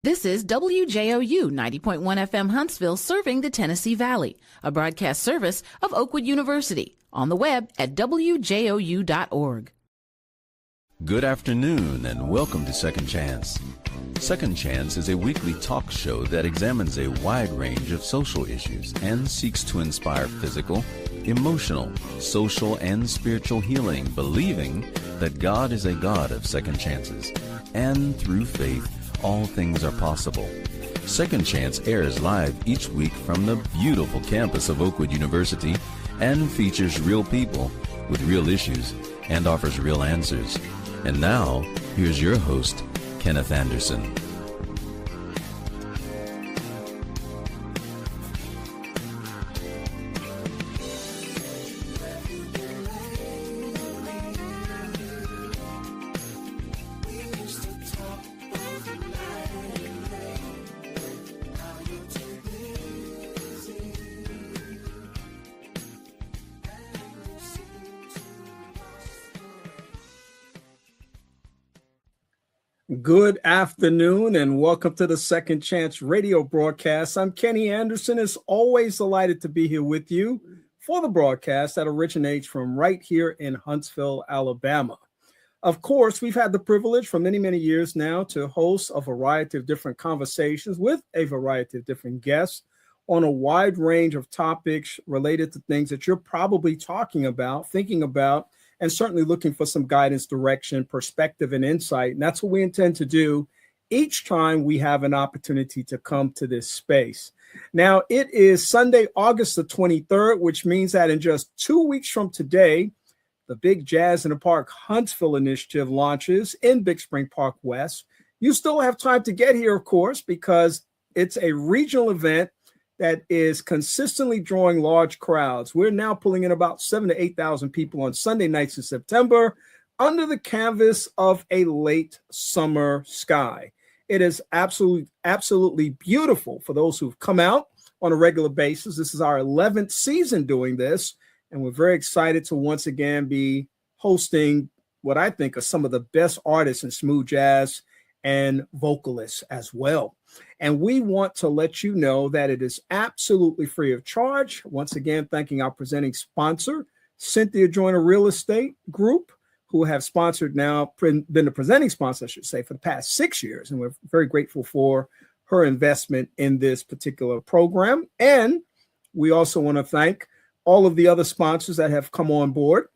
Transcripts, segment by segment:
This is WJOU 90.1 FM Huntsville, serving the Tennessee Valley, a broadcast service of Oakwood University, on the web at wjou.org. Good afternoon and welcome to Second Chance. Second Chance is a weekly talk show that examines a wide range of social issues and seeks to inspire physical, emotional, social, and spiritual healing, believing that God is a God of second chances, and through faith, all things are possible. Second Chance airs live each week from the beautiful campus of Oakwood University and features real people with real issues and offers real answers. And now, here's your host, Kenneth Anderson. Good afternoon and welcome to the Second Chance radio broadcast. I'm Kenny Anderson. As always, delighted to be here with you for the broadcast that originates from right here in Huntsville, Alabama. Of course, we've had the privilege for many, many years now to host a variety of different conversations with a variety of different guests on a wide range of topics related to things that you're probably talking about, thinking about, and certainly looking for some guidance, direction, perspective, and insight. And that's what we intend to do each time we have an opportunity to come to this space. Now, it is Sunday, August the 23rd, which means that in just 2 weeks from today, the Big Jazz in the Park Huntsville initiative launches in Big Spring Park West. You still have time to get here, of course, because it's a regional event that is consistently drawing large crowds. We're now pulling in about 7,000 to 8,000 people on Sunday nights in September under the canvas of a late summer sky. It is absolutely beautiful for those who've come out on a regular basis. This is our 11th season doing this, and we're very excited to once again be hosting what I think are some of the best artists in smooth jazz and vocalists as well. And we want to let you know that it is absolutely free of charge. Once again, thanking our presenting sponsor, Cynthia Joyner Real Estate Group, who have sponsored now, been the presenting sponsor, I should say, for the past 6 years. And we're very grateful for her investment in this particular program. And we also want to thank all of the other sponsors that have come on board.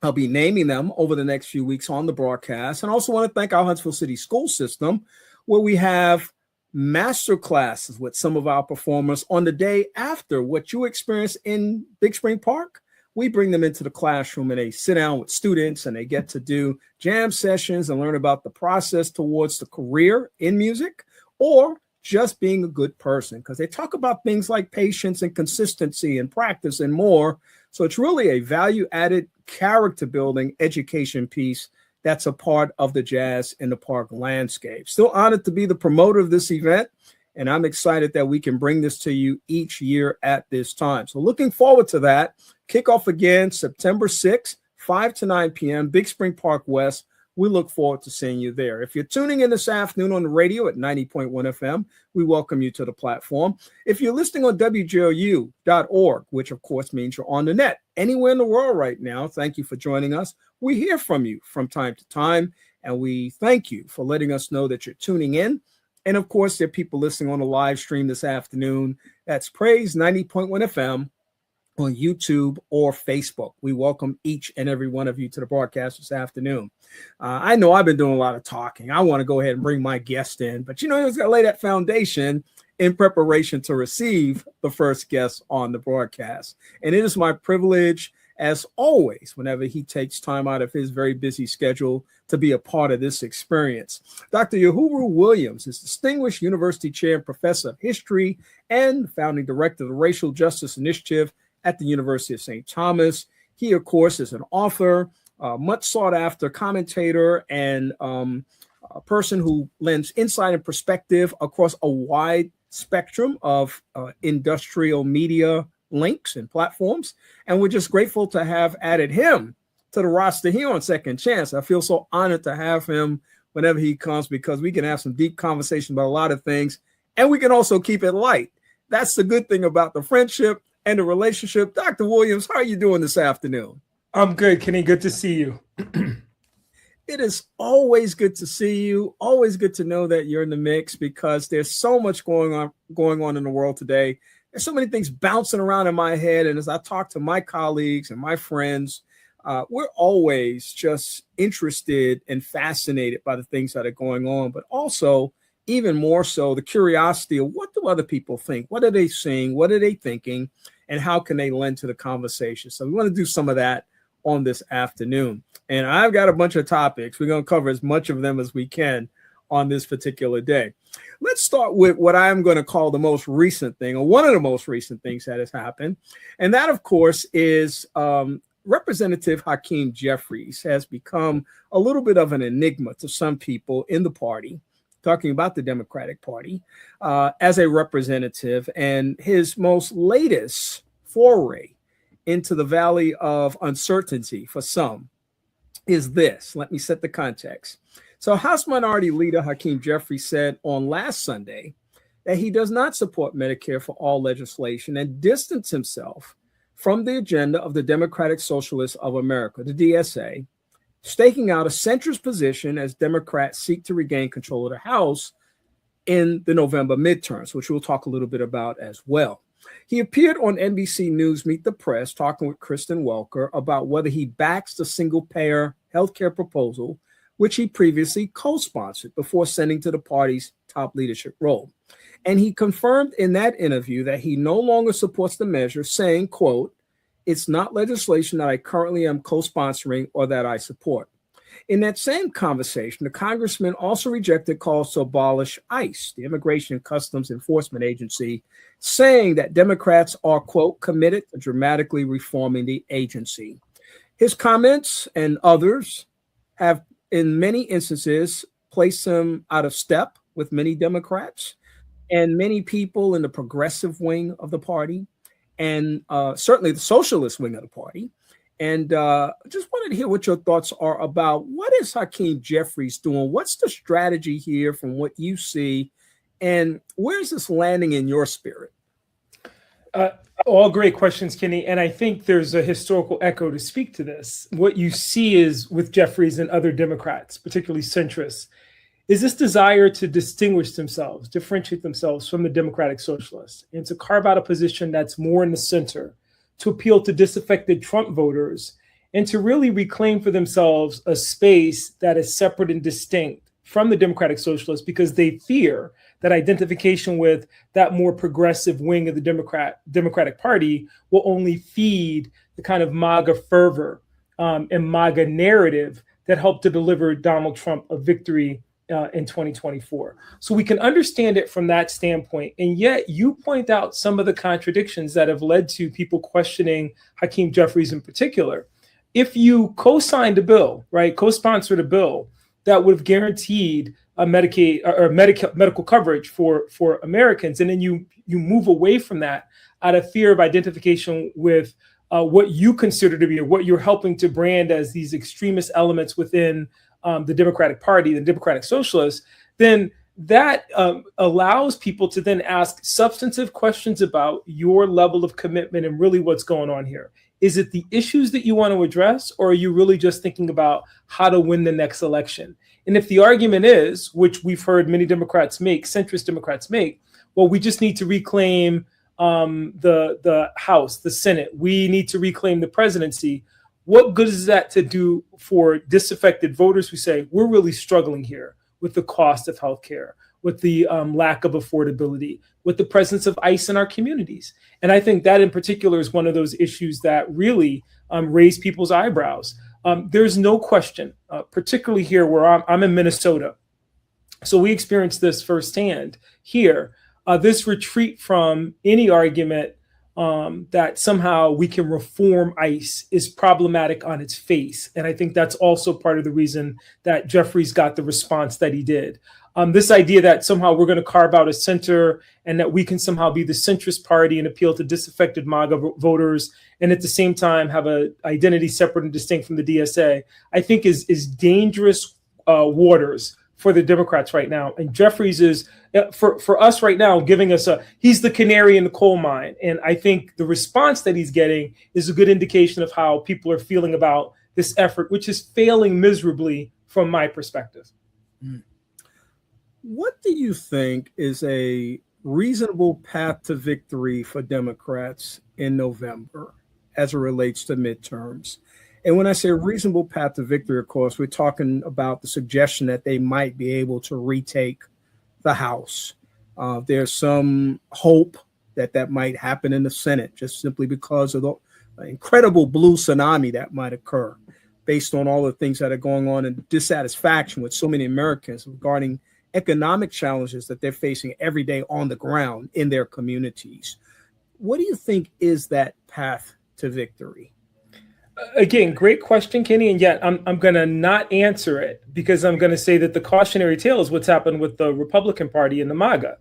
I'll be naming them over the next few weeks on the broadcast. And I also want to thank our Huntsville City School System, where we have master classes with some of our performers on the day after what you experience in Big Spring Park. We bring them into the classroom and they sit down with students and they get to do jam sessions and learn about the process towards the career in music or just being a good person, because they talk about things like patience and consistency and practice and more. So it's really a value-added character building education piece that's a part of the Jazz in the Park landscape. Still honored to be the promoter of this event, and I'm excited that we can bring this to you each year at this time. So looking forward to that. Kickoff again, September 6th, 5 to 9 p.m., Big Spring Park West. We look forward to seeing you there. If you're tuning in this afternoon on the radio at 90.1 FM, we welcome you to the platform. If you're listening on WJOU.org, which of course means you're on the net, anywhere in the world right now, thank you for joining us. We hear from you from time to time, and we thank you for letting us know that you're tuning in. And of course, there are people listening on the live stream this afternoon. That's Praise 90.1 FM. On YouTube or Facebook. We welcome each and every one of you to the broadcast this afternoon. I know I've been doing a lot of talking. I want to go ahead and bring my guest in, but you know, he's got to lay that foundation in preparation to receive the first guest on the broadcast. And it is my privilege, as always, whenever he takes time out of his very busy schedule to be a part of this experience. Dr. Yohuru Williams is Distinguished University Chair and Professor of History and Founding Director of the Racial Justice Initiative at the University of St. Thomas. He, of course, is an author, much sought after commentator, and a person who lends insight and perspective across a wide spectrum of industrial media links and platforms. And we're just grateful to have added him to the roster here on Second Chance. I feel so honored to have him whenever he comes, because we can have some deep conversation about a lot of things, and we can also keep it light. That's the good thing about the friendship and the relationship. Dr. Williams, how are you doing this afternoon? I'm good, Kenny. Good to see you. It is always good to see you. Always good to know that you're in the mix, because there's so much going on in the world today. There's so many things bouncing around in my head. And as I talk to my colleagues and my friends, we're always just interested and fascinated by the things that are going on, but also even more so the curiosity of what do other people think? What are they seeing? What are they thinking? And how can they lend to the conversation? So we want to do some of that on this afternoon. And I've got a bunch of topics. We're going to cover as much of them as we can on this particular day. Let's start with what I'm going to call the most recent thing, or one of the most recent things that has happened. And that, of course, is Representative Hakeem Jeffries has become a little bit of an enigma to some people in the party, talking about the Democratic Party, as a representative. And his most latest foray into the valley of uncertainty for some is this. Let me set the context. So House Minority Leader Hakeem Jeffries said on last Sunday that he does not support Medicare for All legislation and distanced himself from the agenda of the Democratic Socialists of America, the DSA, staking out a centrist position as Democrats seek to regain control of the House in the November midterms, which we'll talk a little bit about as well. He appeared on NBC News Meet the Press talking with Kristen Welker about whether he backs the single-payer healthcare proposal, which he previously co-sponsored before sending to the party's top leadership role. And he confirmed in that interview that he no longer supports the measure, saying, quote, "It's not legislation that I currently am co-sponsoring or that I support." In that same conversation, the congressman also rejected calls to abolish ICE, the Immigration and Customs Enforcement Agency, saying that Democrats are, quote, "committed to dramatically reforming the agency." His comments and others have, in many instances, placed him out of step with many Democrats and many people in the progressive wing of the party, and certainly the socialist wing of the party. And just wanted to hear what your thoughts are about what is Hakeem Jeffries doing? What's the strategy here from what you see? And where's this landing in your spirit? All great questions, Kenny. And I think there's a historical echo to speak to this. What you see is with Jeffries and other Democrats, particularly centrists, is this desire to distinguish themselves, differentiate themselves from the Democratic Socialists, and to carve out a position that's more in the center, to appeal to disaffected Trump voters, and to really reclaim for themselves a space that is separate and distinct from the Democratic Socialists, because they fear that identification with that more progressive wing of the Democratic Party will only feed the kind of MAGA fervor and MAGA narrative that helped to deliver Donald Trump a victory in 2024. So we can understand it from that standpoint. And yet you point out some of the contradictions that have led to people questioning Hakeem Jeffries in particular. If you co-signed a bill, right, co-sponsored a bill that would have guaranteed a Medicaid or medical coverage for Americans, and then you move away from that out of fear of identification with what you consider to be, or what you're helping to brand as these extremist elements within the Democratic Party, the Democratic Socialists, then that allows people to then ask substantive questions about your level of commitment and really what's going on here. Is it the issues that you want to address, or are you really just thinking about how to win the next election? And if the argument is, which we've heard many Democrats make, centrist Democrats make, well, we just need to reclaim the House, the Senate. We need to reclaim the presidency. What good is that to do for disaffected voters who say, we're really struggling here with the cost of healthcare, with the lack of affordability, with the presence of ICE in our communities? And I think that in particular is one of those issues that really raise people's eyebrows. There's no question, particularly here where I'm in Minnesota. So we experienced this firsthand here, this retreat from any argument that somehow we can reform ICE is problematic on its face. And I think that's also part of the reason that Jeffries got the response that he did. This idea that somehow we're going to carve out a center and that we can somehow be the centrist party and appeal to disaffected MAGA voters, and at the same time have an identity separate and distinct from the DSA, I think is dangerous waters for the Democrats right now. And Jeffries is, for us right now, giving us he's the canary in the coal mine. And I think the response that he's getting is a good indication of how people are feeling about this effort, which is failing miserably from my perspective. What do you think is a reasonable path to victory for Democrats in November as it relates to midterms? And when I say reasonable path to victory, of course, we're talking about the suggestion that they might be able to retake the House. There's some hope that that might happen in the Senate, just simply because of the incredible blue tsunami that might occur based on all the things that are going on and dissatisfaction with so many Americans regarding economic challenges that they're facing every day on the ground in their communities. What do you think is that path to victory? Again, great question, Kenny, and yet I'm going to not answer it because I'm going to say that the cautionary tale is what's happened with the Republican Party and the MAGA.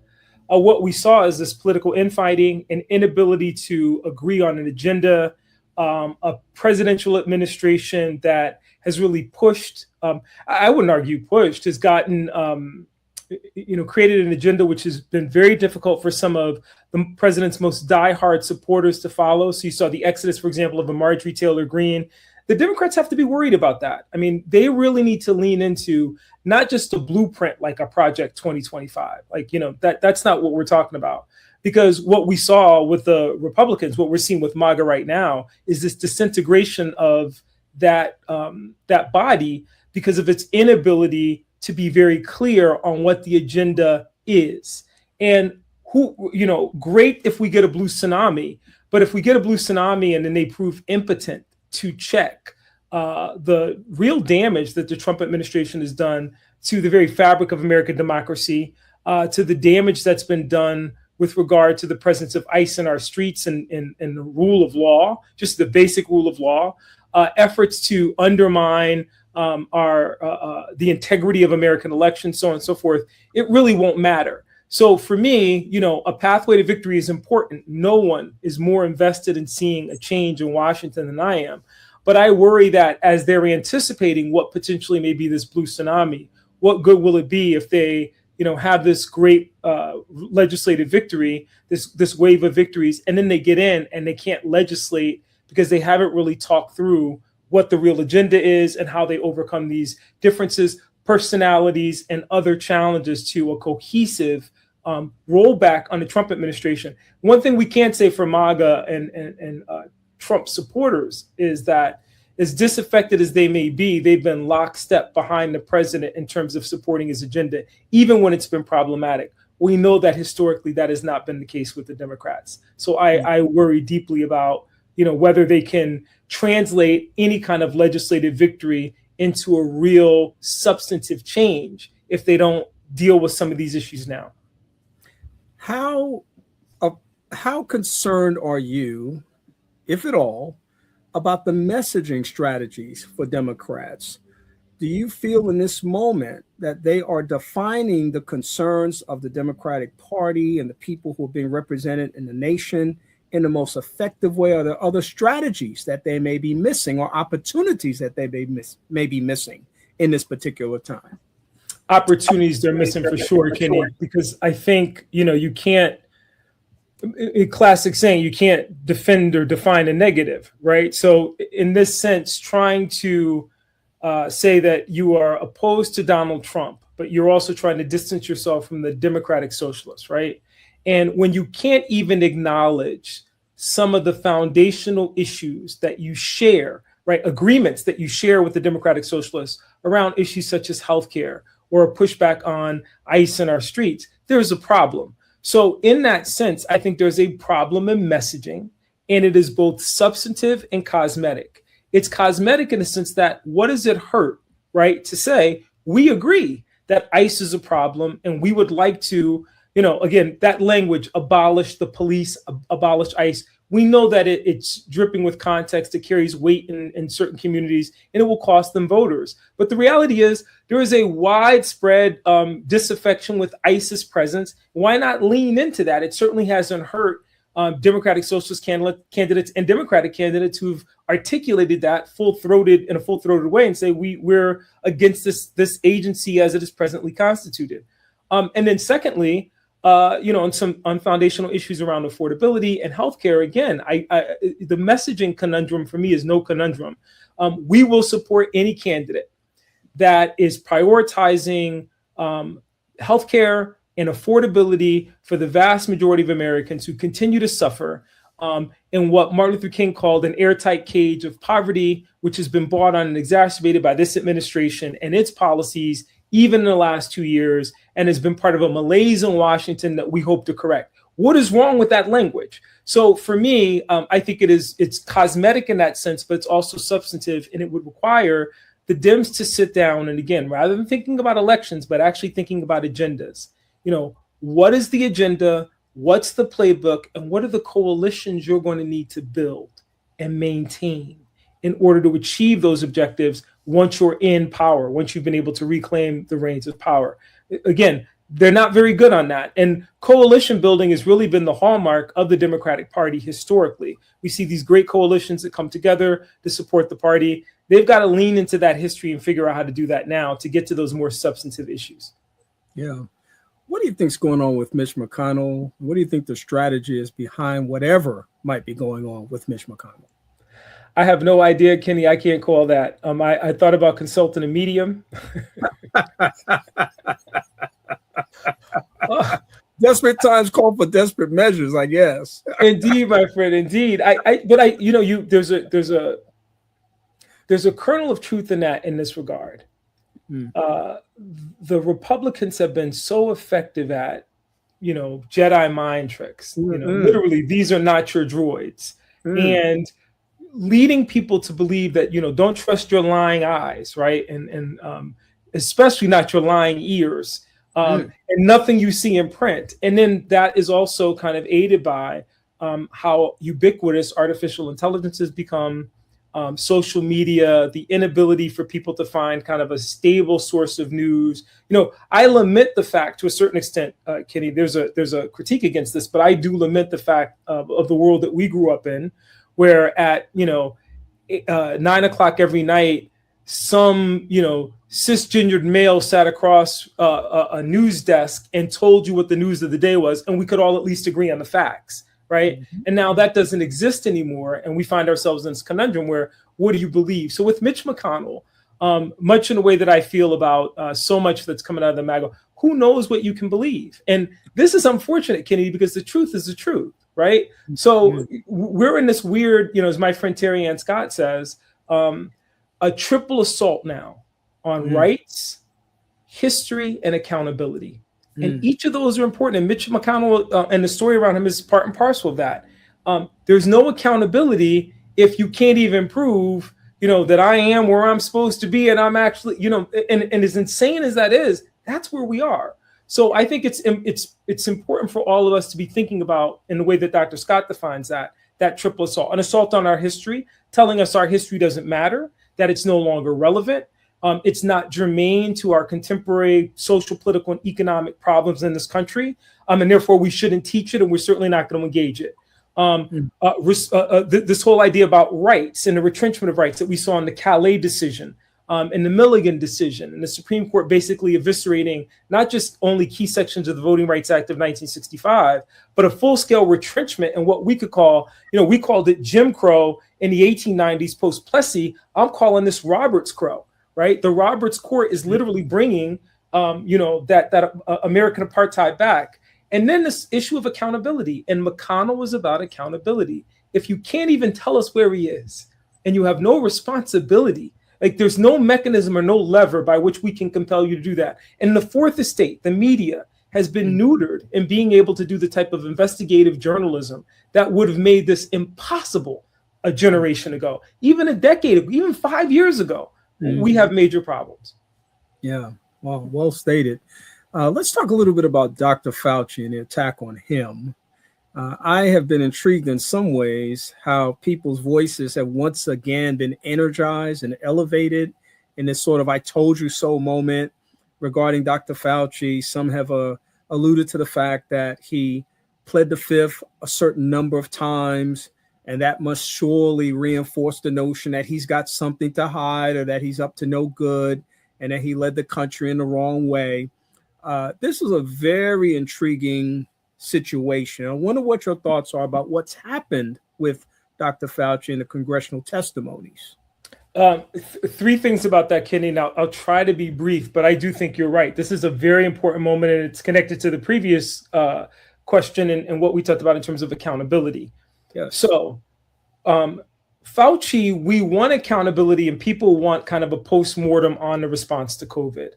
What we saw is this political infighting, an inability to agree on an agenda, a presidential administration that has really pushed, I wouldn't argue pushed, has gotten, created an agenda which has been very difficult for some of the president's most diehard supporters to follow. So you saw the exodus, for example, of a Marjorie Taylor Greene. The Democrats have to be worried about that. I mean, they really need to lean into not just a blueprint like a Project 2025. That's not what we're talking about. Because what we saw with the Republicans, what we're seeing with MAGA right now, is this disintegration of that body because of its inability to be very clear on what the agenda is. And great if we get a blue tsunami, but if we get a blue tsunami and then they prove impotent to check the real damage that the Trump administration has done to the very fabric of American democracy, to the damage that's been done with regard to the presence of ICE in our streets and the rule of law, just the basic rule of law, efforts to undermine the integrity of American elections, so on and so forth, it really won't matter. So for me, a pathway to victory is important. No one is more invested in seeing a change in Washington than I am. But I worry that as they're anticipating what potentially may be this blue tsunami, what good will it be if they, have this great legislative victory, this wave of victories, and then they get in and they can't legislate because they haven't really talked through what the real agenda is and how they overcome these differences, personalities, and other challenges to a cohesive rollback on the Trump administration. One thing we can't say for MAGA and Trump supporters is that as disaffected as they may be, they've been lockstep behind the president in terms of supporting his agenda, even when it's been problematic. We know that historically that has not been the case with the Democrats. So I worry deeply about whether they can translate any kind of legislative victory into a real substantive change if they don't deal with some of these issues now. How concerned are you, if at all, about the messaging strategies for Democrats? Do you feel in this moment that they are defining the concerns of the Democratic Party and the people who are being represented in the nation in the most effective way? Are there other strategies that they may be missing or opportunities that they may be missing in this particular time? Opportunities they're missing for sure, Kenny, because I think, you can't, a classic saying, you can't defend or define a negative, right? So in this sense, trying to say that you are opposed to Donald Trump, but you're also trying to distance yourself from the Democratic Socialists, right? And when you can't even acknowledge some of the foundational issues that you share, right, agreements that you share with the Democratic Socialists around issues such as healthcare or a pushback on ICE in our streets, there's a problem. So in that sense, I think there's a problem in messaging, and it is both substantive and cosmetic. It's cosmetic in the sense that what does it hurt, right, to say we agree that ICE is a problem and we would like to, again, that language, abolish the police, abolish ICE. We know that it's dripping with context. It carries weight in certain communities, and it will cost them voters. But the reality is there is a widespread disaffection with ICE's presence. Why not lean into that? It certainly hasn't hurt Democratic Socialist candidates and Democratic candidates who've articulated that in a full-throated way and say we're against this agency as it is presently constituted. And then secondly, on foundational issues around affordability and healthcare, again, the messaging conundrum for me is no conundrum. We will support any candidate that is prioritizing healthcare and affordability for the vast majority of Americans who continue to suffer in what Martin Luther King called an airtight cage of poverty, which has been brought on and exacerbated by this administration and its policies, even in the last 2 years, and has been part of a malaise in Washington that we hope to correct. What is wrong with that language? So for me, I think it's cosmetic in that sense, but it's also substantive, and it would require the Dems to sit down and, again, rather than thinking about elections, but actually thinking about agendas. What is the agenda? What's the playbook? And what are the coalitions you're going to need to build and maintain in order to achieve those objectives once you're in power, once you've been able to reclaim the reins of power? Again, they're not very good on that. And coalition building has really been the hallmark of the Democratic Party historically. We see these great coalitions that come together to support the party. They've got to lean into that history and figure out how to do that now to get to those more substantive issues. Yeah. What do you think's going on with Mitch McConnell? What do you think the strategy is behind whatever might be going on with Mitch McConnell? I have no idea, Kenny. I can't call that. I thought about consulting a medium. Desperate times call for desperate measures, I guess. Indeed, my friend. Indeed. There's a kernel of truth in that in this regard. The Republicans have been so effective at, Jedi mind tricks. Literally, these are not your droids, and leading people to believe that don't trust your lying eyes, right, and especially not your lying ears, and nothing you see in print. And then that is also kind of aided by how ubiquitous artificial intelligence has become. Social media, the inability for people to find kind of a stable source of news. I lament the fact to a certain extent, Kenny, there's a critique against this, but I do lament the fact of the world that we grew up in, where at 9 o'clock every night, some cisgendered male sat across a news desk and told you what the news of the day was, and we could all at least agree on the facts. Right. And now that doesn't exist anymore. And we find ourselves in this conundrum where, what do you believe? So with Mitch McConnell, much in the way that I feel about so much that's coming out of the MAGA, who knows what you can believe? And this is unfortunate, Kennedy, because the truth is the truth. Right. So we're in this weird, as my friend Terry Ann Scott says, a triple assault now on rights, history, and accountability. And each of those are important. And Mitch McConnell and the story around him is part and parcel of that. There's no accountability if you can't even prove, that I am where I'm supposed to be. And I'm actually, and as insane as that is, that's where we are. So I think it's important for all of us to be thinking about, in the way that Dr. Scott defines that triple assault, an assault on our history, telling us our history doesn't matter, that it's no longer relevant. It's not germane to our contemporary social, political, and economic problems in this country, and therefore we shouldn't teach it, and we're certainly not going to engage it. This whole idea about rights and the retrenchment of rights that we saw in the Calais decision, and the Milligan decision, and the Supreme Court basically eviscerating not just only key sections of the Voting Rights Act of 1965, but a full-scale retrenchment in what we could call, we called it Jim Crow in the 1890s post-Plessy. I'm calling this Roberts Crow. Right, the Roberts Court is literally bringing, that American apartheid back, and then this issue of accountability. And McConnell was about accountability. If you can't even tell us where he is, and you have no responsibility, like there's no mechanism or no lever by which we can compel you to do that. And the fourth estate, the media, has been neutered in being able to do the type of investigative journalism that would have made this impossible a generation ago, even a decade, even 5 years ago. We have major problems. Yeah, well stated. Let's talk a little bit about Dr. Fauci and the attack on him. I have been intrigued in some ways how people's voices have once again been energized and elevated in this sort of I told you so moment regarding Dr. Fauci. Some have alluded to the fact that he pled the fifth a certain number of times, and that must surely reinforce the notion that he's got something to hide or that he's up to no good and that he led the country in the wrong way. This is a very intriguing situation. I wonder what your thoughts are about what's happened with Dr. Fauci and the congressional testimonies. Three things about that, Kenny. Now, I'll try to be brief, but I do think you're right. This is a very important moment, and it's connected to the previous question and what we talked about in terms of accountability. Yes. So, Fauci, we want accountability, and people want kind of a post-mortem on the response to COVID.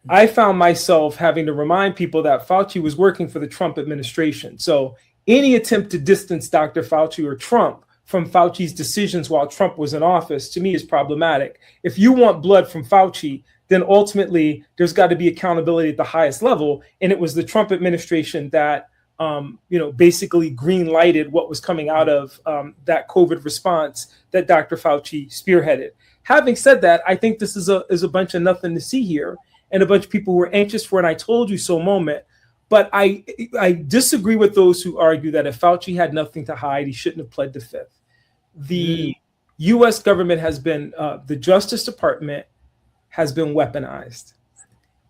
I found myself having to remind people that Fauci was working for the Trump administration. So any attempt to distance Dr. Fauci or Trump from Fauci's decisions while Trump was in office, to me, is problematic. If you want blood from Fauci, then ultimately there's got to be accountability at the highest level. And it was the Trump administration that, basically green lighted what was coming out of that COVID response that Dr. Fauci spearheaded. Having said that, I think this is a bunch of nothing to see here, and a bunch of people who are anxious for an "I told you so" moment. But I disagree with those who argue that if Fauci had nothing to hide, he shouldn't have pled the fifth. The U.S. government has been, the Justice Department has been weaponized.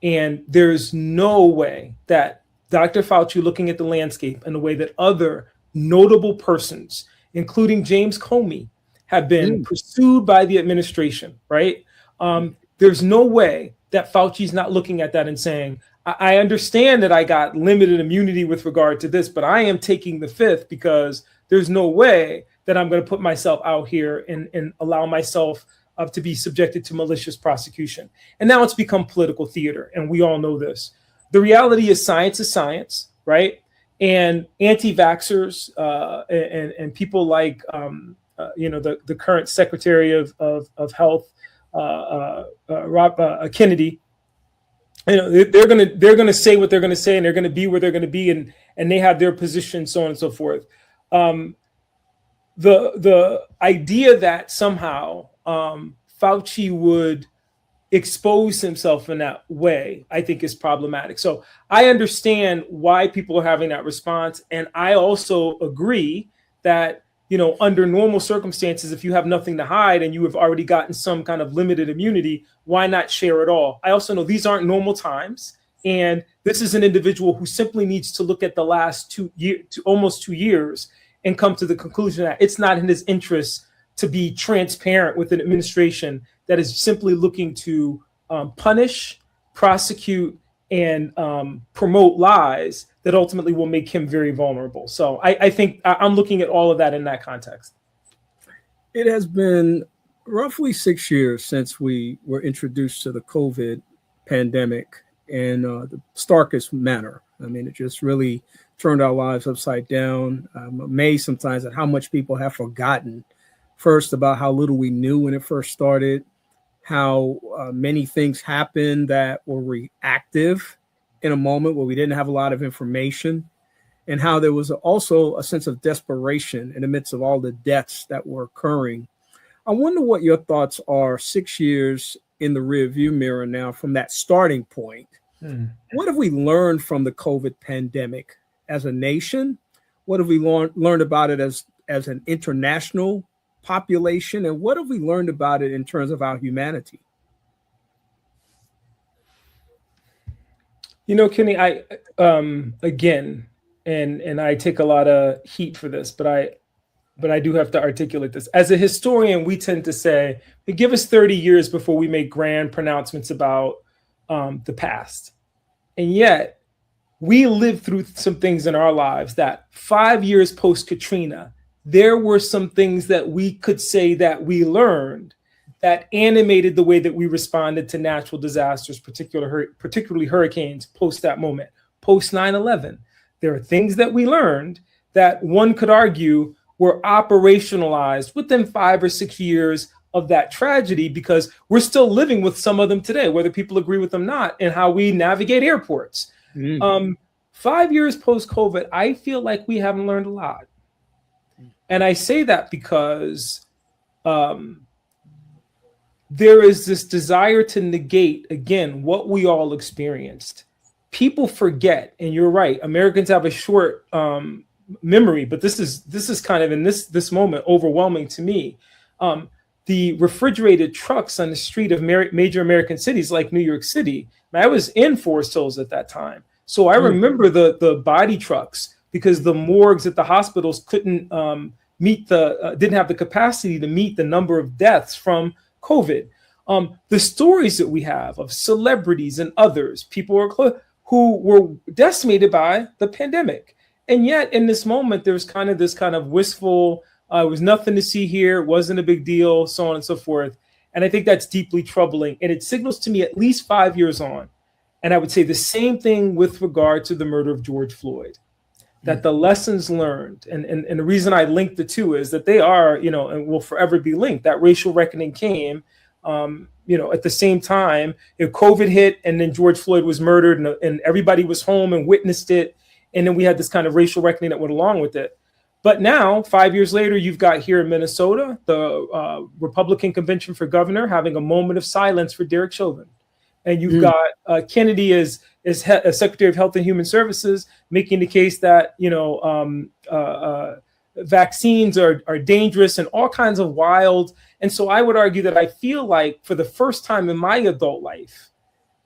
And there's no way that Dr. Fauci, looking at the landscape and the way that other notable persons, including James Comey, have been pursued by the administration, right? There's no way that Fauci's not looking at that and saying, I understand that I got limited immunity with regard to this, but I am taking the fifth because there's no way that I'm going to put myself out here and allow myself to be subjected to malicious prosecution. And now it's become political theater, and we all know this. The reality is science, right? And anti-vaxxers and people like, the current Secretary of Health, Rob Kennedy, they're gonna say what they're gonna say, and they're gonna be where they're gonna be, and they have their position, so on and so forth. The idea that somehow Fauci would expose himself in that way, I think, is problematic. So I understand why people are having that response, and I also agree that, under normal circumstances, if you have nothing to hide and you have already gotten some kind of limited immunity, why not share it all? I also know these aren't normal times, and this is an individual who simply needs to look at the last almost 2 years and come to the conclusion that it's not in his interest to be transparent with an administration that is simply looking to punish, prosecute, and promote lies that ultimately will make him very vulnerable. So I think I'm looking at all of that in that context. It has been roughly 6 years since we were introduced to the COVID pandemic in the starkest manner. I mean, it just really turned our lives upside down. I'm amazed sometimes at how much people have forgotten, first, about how little we knew when it first started, how many things happened that were reactive in a moment where we didn't have a lot of information, and how there was also a sense of desperation in the midst of all the deaths that were occurring. I wonder what your thoughts are 6 years in the rearview mirror now from that starting point. What have we learned from the COVID pandemic as a nation? What have we learned about it as an international population? And what have we learned about it in terms of our humanity? Kenny, I again, and I take a lot of heat for this, but I do have to articulate this. As a historian, we tend to say, give us 30 years before we make grand pronouncements about the past. And yet, we lived through some things in our lives that 5 years post-Katrina, there were some things that we could say that we learned that animated the way that we responded to natural disasters, particularly hurricanes, post that moment, post 9/11. There are things that we learned that one could argue were operationalized within 5 or 6 years of that tragedy, because we're still living with some of them today, whether people agree with them or not, and how we navigate airports. 5 years post-COVID, I feel like we haven't learned a lot. And I say that because there is this desire to negate, again, what we all experienced. people forget, and you're right, Americans have a short memory, but this is kind of in this moment overwhelming to me. The refrigerated trucks on the street of major American cities like New York City. I was in Forest Hills at that time, so I remember the body trucks, because the morgues at the hospitals couldn't didn't have the capacity to meet the number of deaths from COVID. The stories that we have of celebrities and others, people who were decimated by the pandemic. And yet in this moment, there's kind of this kind of wistful, it was nothing to see here, it wasn't a big deal, so on and so forth. And I think that's deeply troubling. And it signals to me at least 5 years on. And I would say the same thing with regard to the murder of George Floyd, that the lessons learned, and the reason I linked the two is that they are, and will forever be linked. That racial reckoning came, at the same time, if COVID hit and then George Floyd was murdered and everybody was home and witnessed it. And then we had this kind of racial reckoning that went along with it. But now, 5 years later, you've got here in Minnesota, the Republican convention for governor having a moment of silence for Derek Chauvin. And you've got Kennedy as Secretary of Health and Human Services making the case that, vaccines are dangerous and all kinds of wild. And so I would argue that I feel like for the first time in my adult life,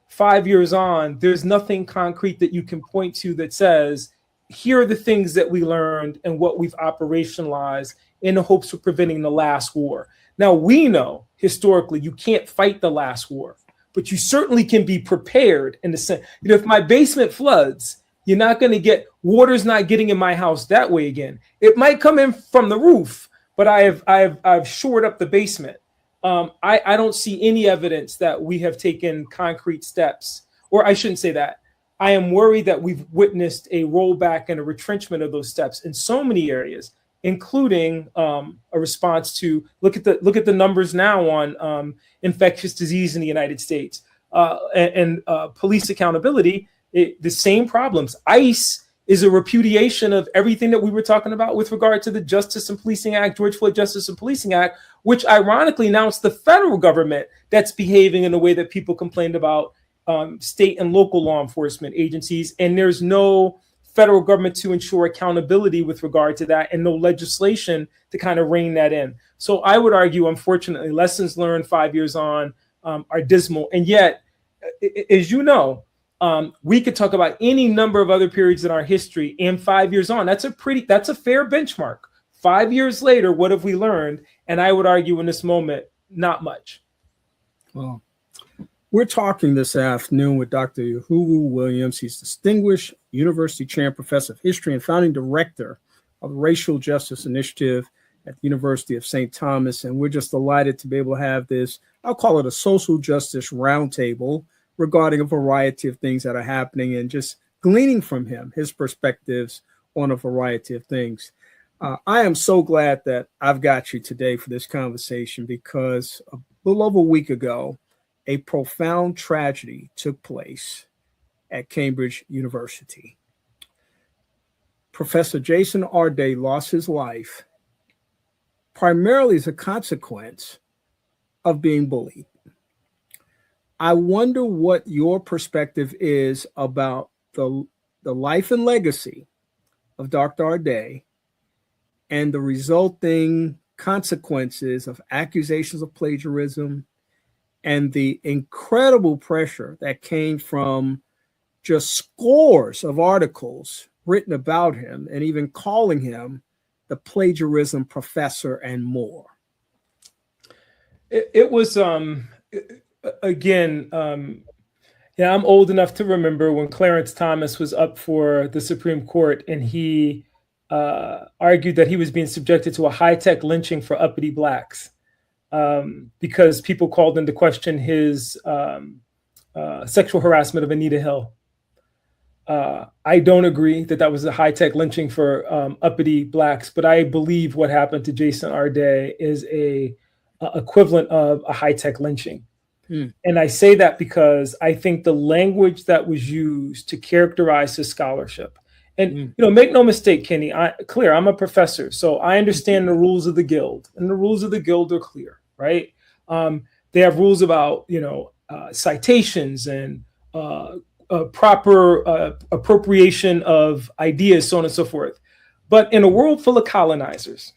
5 years on, there's nothing concrete that you can point to that says, here are the things that we learned and what we've operationalized in the hopes of preventing the last war. Now, we know historically you can't fight the last war, but you certainly can be prepared in the sense, if my basement floods, you're not going to get, water's not getting in my house that way again. It might come in from the roof, but I've shored up the basement. I don't see any evidence that we have taken concrete steps, or I shouldn't say that. I am worried that we've witnessed a rollback and a retrenchment of those steps in so many areas, including a response to look at the numbers now on infectious disease in the United States and police accountability. The same problems. ICE is a repudiation of everything that we were talking about with regard to the Justice and Policing Act, George Floyd Justice and Policing Act, which ironically now it's the federal government that's behaving in a way that people complained about state and local law enforcement agencies. And there's no federal government to ensure accountability with regard to that, and no legislation to kind of rein that in. So I would argue, unfortunately, lessons learned 5 years on are dismal. And yet, as you know, we could talk about any number of other periods in our history, and 5 years on, that's a fair benchmark. 5 years later, what have we learned? And I would argue in this moment, not much. Well, we're talking this afternoon with Dr. Yohuru Williams. He's Distinguished University Chair and Professor of History and founding director of the Racial Justice Initiative at the University of St. Thomas. And we're just delighted to be able to have this, I'll call it a social justice roundtable regarding a variety of things that are happening and just gleaning from him, his perspectives on a variety of things. I am so glad that I've got you today for this conversation, because a little over a week ago, a profound tragedy took place at Cambridge University. Professor Jason Arday lost his life primarily as a consequence of being bullied. I wonder what your perspective is about the life and legacy of Dr. Arday and the resulting consequences of accusations of plagiarism and the incredible pressure that came from just scores of articles written about him and even calling him the plagiarism professor and more. It was, again, I'm old enough to remember when Clarence Thomas was up for the Supreme Court and he argued that he was being subjected to a high-tech lynching for uppity blacks. Because people called into question his sexual harassment of Anita Hill. I don't agree that was a high-tech lynching for uppity blacks, but I believe what happened to Jason Arday is a equivalent of a high-tech lynching. And I say that because I think the language that was used to characterize his scholarship, and make no mistake, Kenny, I'm a professor, so I understand the rules of the Guild, and the rules of the Guild are clear, right? They have rules about citations and proper appropriation of ideas, so on and so forth. But in a world full of colonizers,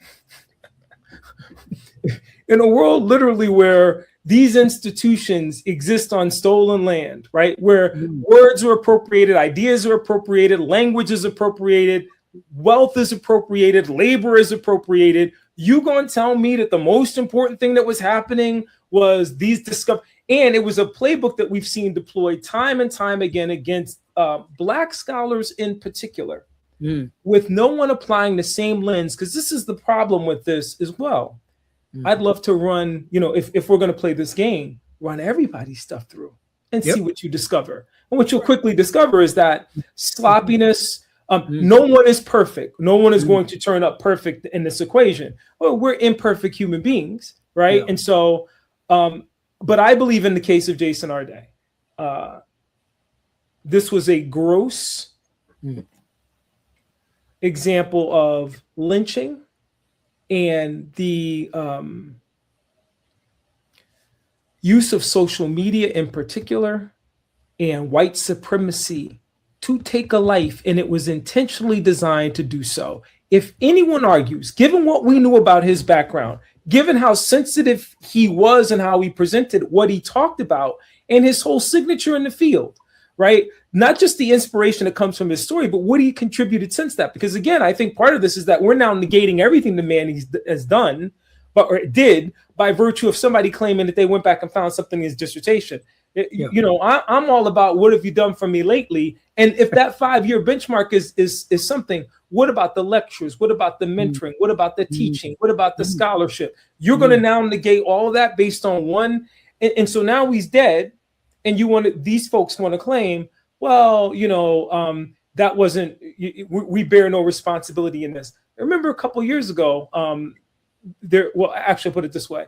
in a world literally where these institutions exist on stolen land, right? Where words are appropriated, ideas are appropriated, language is appropriated, wealth is appropriated, labor is appropriated. You gonna tell me that the most important thing that was happening was these discoveries? And it was a playbook that we've seen deployed time and time again against Black scholars in particular, with no one applying the same lens, because this is the problem with this as well. I'd love to run, if we're going to play this game, run everybody's stuff through and see what you discover. And what you'll quickly discover is that sloppiness, no one is perfect. No one is going to turn up perfect in this equation. Well, we're imperfect human beings, right? And so, but I believe in the case of Jason Arday, this was a gross example of lynching and the use of social media in particular and white supremacy to take a life, and it was intentionally designed to do so. If anyone argues, given what we knew about his background, given how sensitive he was and how he presented what he talked about and his whole signature in the field, right? Not just the inspiration that comes from his story, but what he contributed since that. Because again, I think part of this is that we're now negating everything the man has done, or did, by virtue of somebody claiming that they went back and found something in his dissertation. I'm all about what have you done for me lately? And if that 5-year benchmark is something, what about the lectures? What about the mentoring? What about the teaching? What about the scholarship? You're going to now negate all of that based on one. And so now he's dead. And these folks want to claim, well, that wasn't, we bear no responsibility in this. I remember a couple years ago, actually put it this way.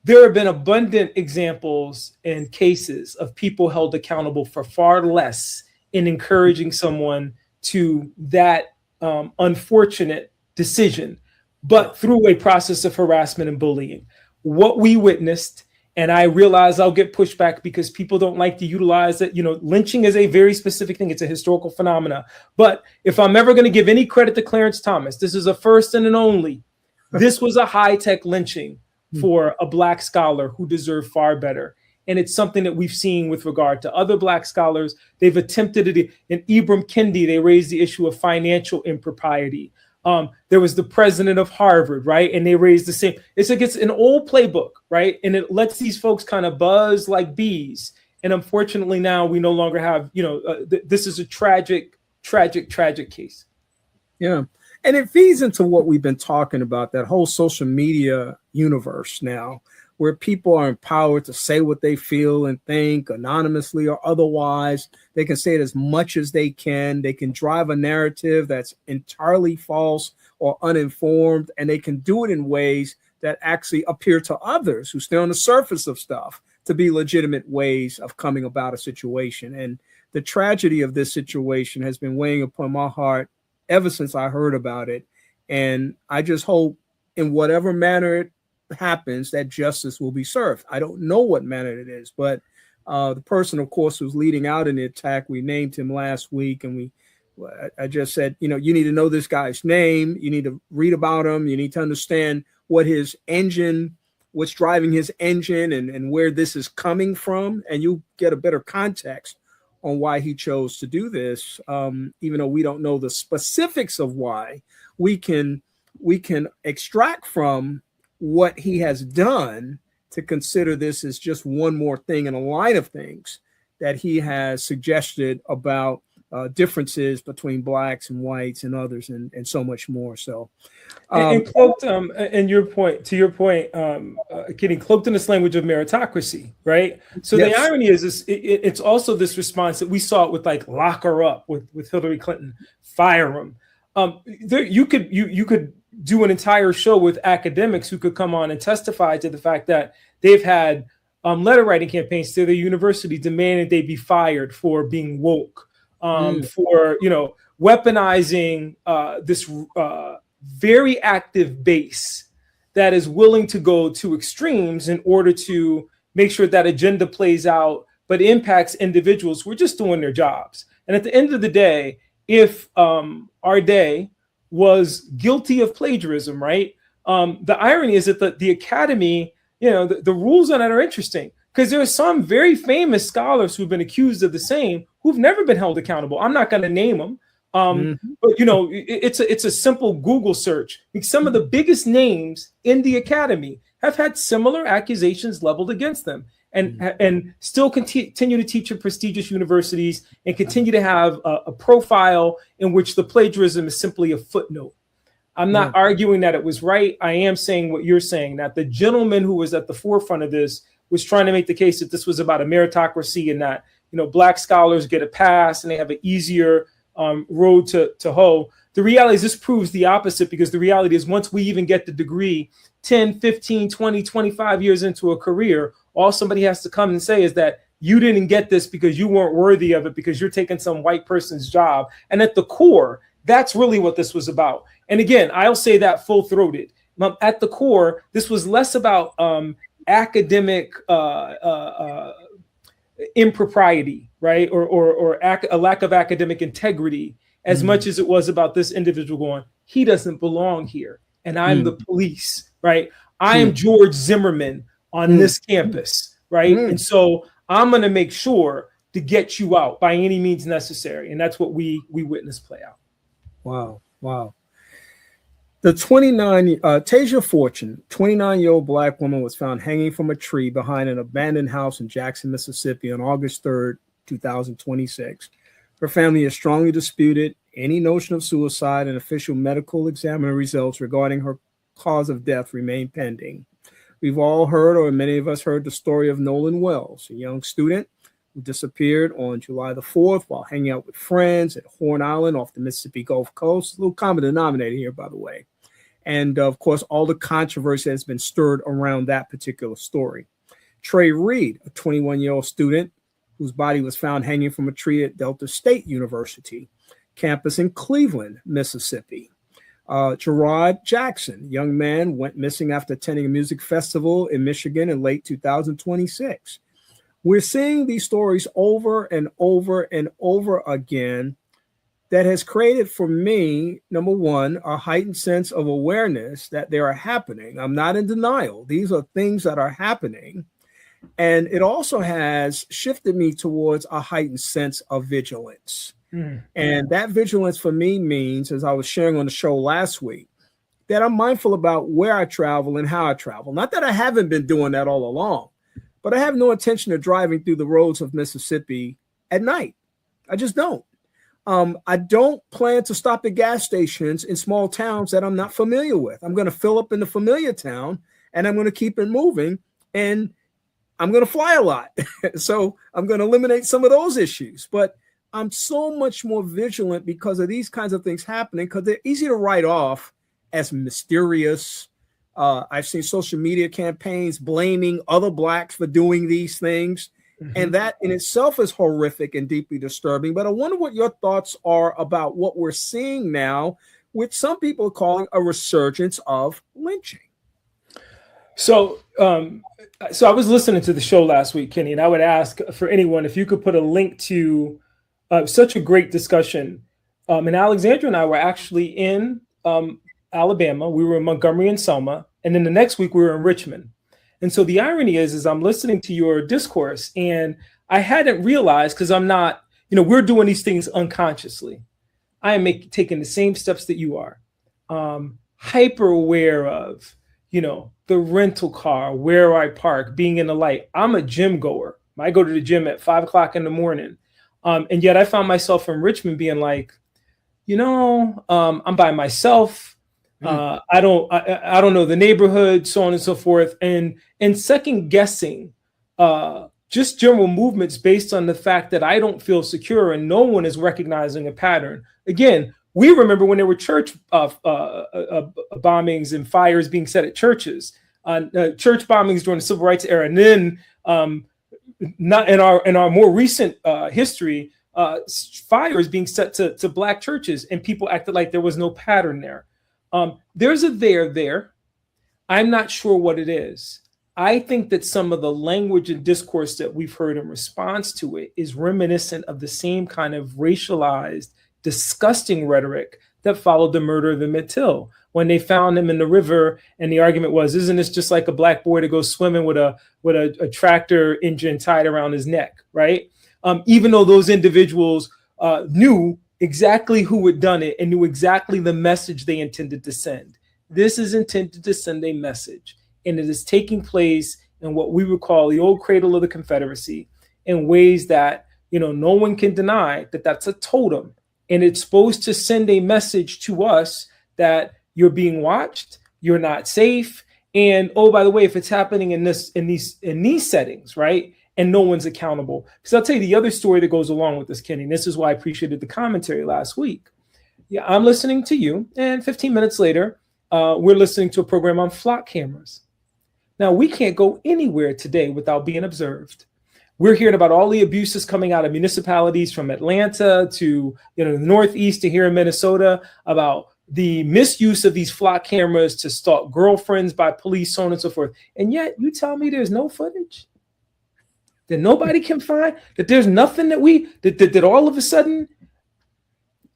There have been abundant examples and cases of people held accountable for far less in encouraging someone to that unfortunate decision, but through a process of harassment and bullying. What we witnessed, and I realize I'll get pushback because people don't like to utilize it. Lynching is a very specific thing. It's a historical phenomena. But if I'm ever going to give any credit to Clarence Thomas, this is a first and an only. This was a high-tech lynching for a Black scholar who deserved far better. And it's something that we've seen with regard to other Black scholars. They've attempted it. In Ibram Kendi, they raised the issue of financial impropriety. There was the president of Harvard, right? And they raised the same. It's like it's an old playbook, right? And it lets these folks kind of buzz like bees. And unfortunately, now we no longer have, this is a tragic case. Yeah. And it feeds into what we've been talking about, that whole social media universe now, where people are empowered to say what they feel and think anonymously or otherwise. They can say it as much as they can. They can drive a narrative that's entirely false or uninformed, and they can do it in ways that actually appear to others who stay on the surface of stuff to be legitimate ways of coming about a situation. And the tragedy of this situation has been weighing upon my heart ever since I heard about it. And I just hope in whatever manner it happens that justice will be served. I don't know what manner it is, but the person, of course, who's leading out in the attack, we named him last week, and I just said, you need to know this guy's name. You need to read about him. You need to understand what his engine, what's driving his engine, and where this is coming from, and you get a better context on why he chose to do this. Even though we don't know the specifics of why, we can extract from what he has done to consider this as just one more thing in a line of things that he has suggested about differences between Blacks and whites and others, and so much more. So, and cloaked, and your point, getting cloaked in this language of meritocracy, right? So yes. The irony is, it's also this response that we saw it with like lock her up with Hillary Clinton, fire him. You could do an entire show with academics who could come on and testify to the fact that they've had letter writing campaigns to their university demanding they be fired for being woke. For weaponizing this very active base that is willing to go to extremes in order to make sure that agenda plays out, but it impacts individuals who are just doing their jobs. And at the end of the day, if Arday was guilty of plagiarism, right? The irony is that the academy, the rules on that are interesting, because there are some very famous scholars who've been accused of the same who've never been held accountable. I'm not going to name them. But it's a simple Google search. Some of the biggest names in the academy have had similar accusations leveled against them, and still continue to teach at prestigious universities and continue to have a profile in which the plagiarism is simply a footnote. I'm not arguing that it was right. I am saying what you're saying, that the gentleman who was at the forefront of this was trying to make the case that this was about a meritocracy and that, Black scholars get a pass and they have an easier road to hoe. The reality is this proves the opposite, because the reality is once we even get the degree 10, 15, 20, 25 years into a career, all somebody has to come and say is that you didn't get this because you weren't worthy of it, because you're taking some white person's job. And at the core, that's really what this was about. And again, I'll say that full-throated. At the core, this was less about academic impropriety, right? Or a lack of academic integrity, as much as it was about this individual going, he doesn't belong here. And I'm the police, right? I am George Zimmerman on this campus, right? And so I'm going to make sure to get you out by any means necessary. And that's what we witnessed play out. Wow. The Tasia Fortune, 29-year-old Black woman, was found hanging from a tree behind an abandoned house in Jackson, Mississippi on August 3rd, 2026. Her family has strongly disputed any notion of suicide, and official medical examiner results regarding her cause of death remain pending. We've all heard, or many of us heard, the story of Nolan Wells, a young student who disappeared on July the 4th while hanging out with friends at Horn Island off the Mississippi Gulf Coast. A little common denominator here, by the way. And of course, all the controversy has been stirred around that particular story. Trey Reed, a 21-year-old student whose body was found hanging from a tree at Delta State University campus in Cleveland, Mississippi. Gerard Jackson, young man, went missing after attending a music festival in Michigan in late 2026. We're seeing these stories over and over and over again. That has created for me, number one, a heightened sense of awareness that they are happening. I'm not in denial. These are things that are happening. And it also has shifted me towards a heightened sense of vigilance. And that vigilance for me means, as I was sharing on the show last week, that I'm mindful about where I travel and how I travel. Not that I haven't been doing that all along, but I have no intention of driving through the roads of Mississippi at night. I just don't. I don't plan to stop at gas stations in small towns that I'm not familiar with. I'm going to fill up in the familiar town and I'm going to keep it moving, and I'm going to fly a lot. So I'm going to eliminate some of those issues. But I'm so much more vigilant because of these kinds of things happening, because they're easy to write off as mysterious. I've seen social media campaigns blaming other Blacks for doing these things. And that in itself is horrific and deeply disturbing. But I wonder what your thoughts are about what we're seeing now, which some people are calling a resurgence of lynching. So I was listening to the show last week, Kenny, and I would ask for anyone if you could put a link to such a great discussion. And Alexandra and I were actually in Alabama. We were in Montgomery and Selma. And then the next week we were in Richmond. And so the irony is I'm listening to your discourse, and I hadn't realized, because I'm not, we're doing these things unconsciously. I am taking the same steps that you are. Hyper aware of, the rental car, where I park, being in the light. I'm a gym goer. I go to the gym at 5 o'clock in the morning. And yet I found myself in Richmond being like, I'm by myself. I don't know the neighborhood, so on and so forth, and second guessing just general movements based on the fact that I don't feel secure and no one is recognizing a pattern. Again, we remember when there were church bombings and fires being set at churches, church bombings during the Civil Rights era, and then not in our more recent history, fires being set to Black churches, and people acted like there was no pattern there. There's a there. I'm not sure what it is. I think that some of the language and discourse that we've heard in response to it is reminiscent of the same kind of racialized, disgusting rhetoric that followed the murder of Emmett Till, when they found him in the river, and the argument was, isn't this just like a black boy to go swimming with a tractor engine tied around his neck, right? Even though those individuals knew exactly who had done it and knew exactly the message they intended to send. This is intended to send a message, and it is taking place in what we would call the old cradle of the Confederacy in ways that, no one can deny that that's a totem, and it's supposed to send a message to us that you're being watched, you're not safe, and oh, by the way, if it's happening in these settings, right, and no one's accountable. Because I'll tell you the other story that goes along with this, Kenny, and this is why I appreciated the commentary last week. Yeah, I'm listening to you, and 15 minutes later, we're listening to a program on flock cameras. Now, we can't go anywhere today without being observed. We're hearing about all the abuses coming out of municipalities from Atlanta to the Northeast to here in Minnesota about the misuse of these flock cameras to stalk girlfriends by police, so on and so forth. And yet you tell me there's no footage? That nobody can find? That there's nothing that all of a sudden?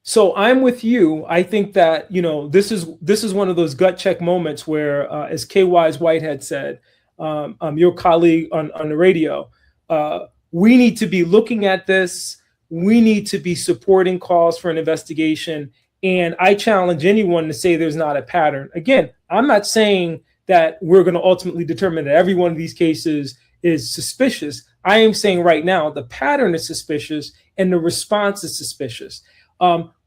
So I'm with you. I think that, this is one of those gut check moments where, as K-Wise Whitehead said, your colleague on the radio, we need to be looking at this. We need to be supporting calls for an investigation. And I challenge anyone to say there's not a pattern. Again, I'm not saying that we're going to ultimately determine that every one of these cases is suspicious. I am saying right now the pattern is suspicious and the response is suspicious.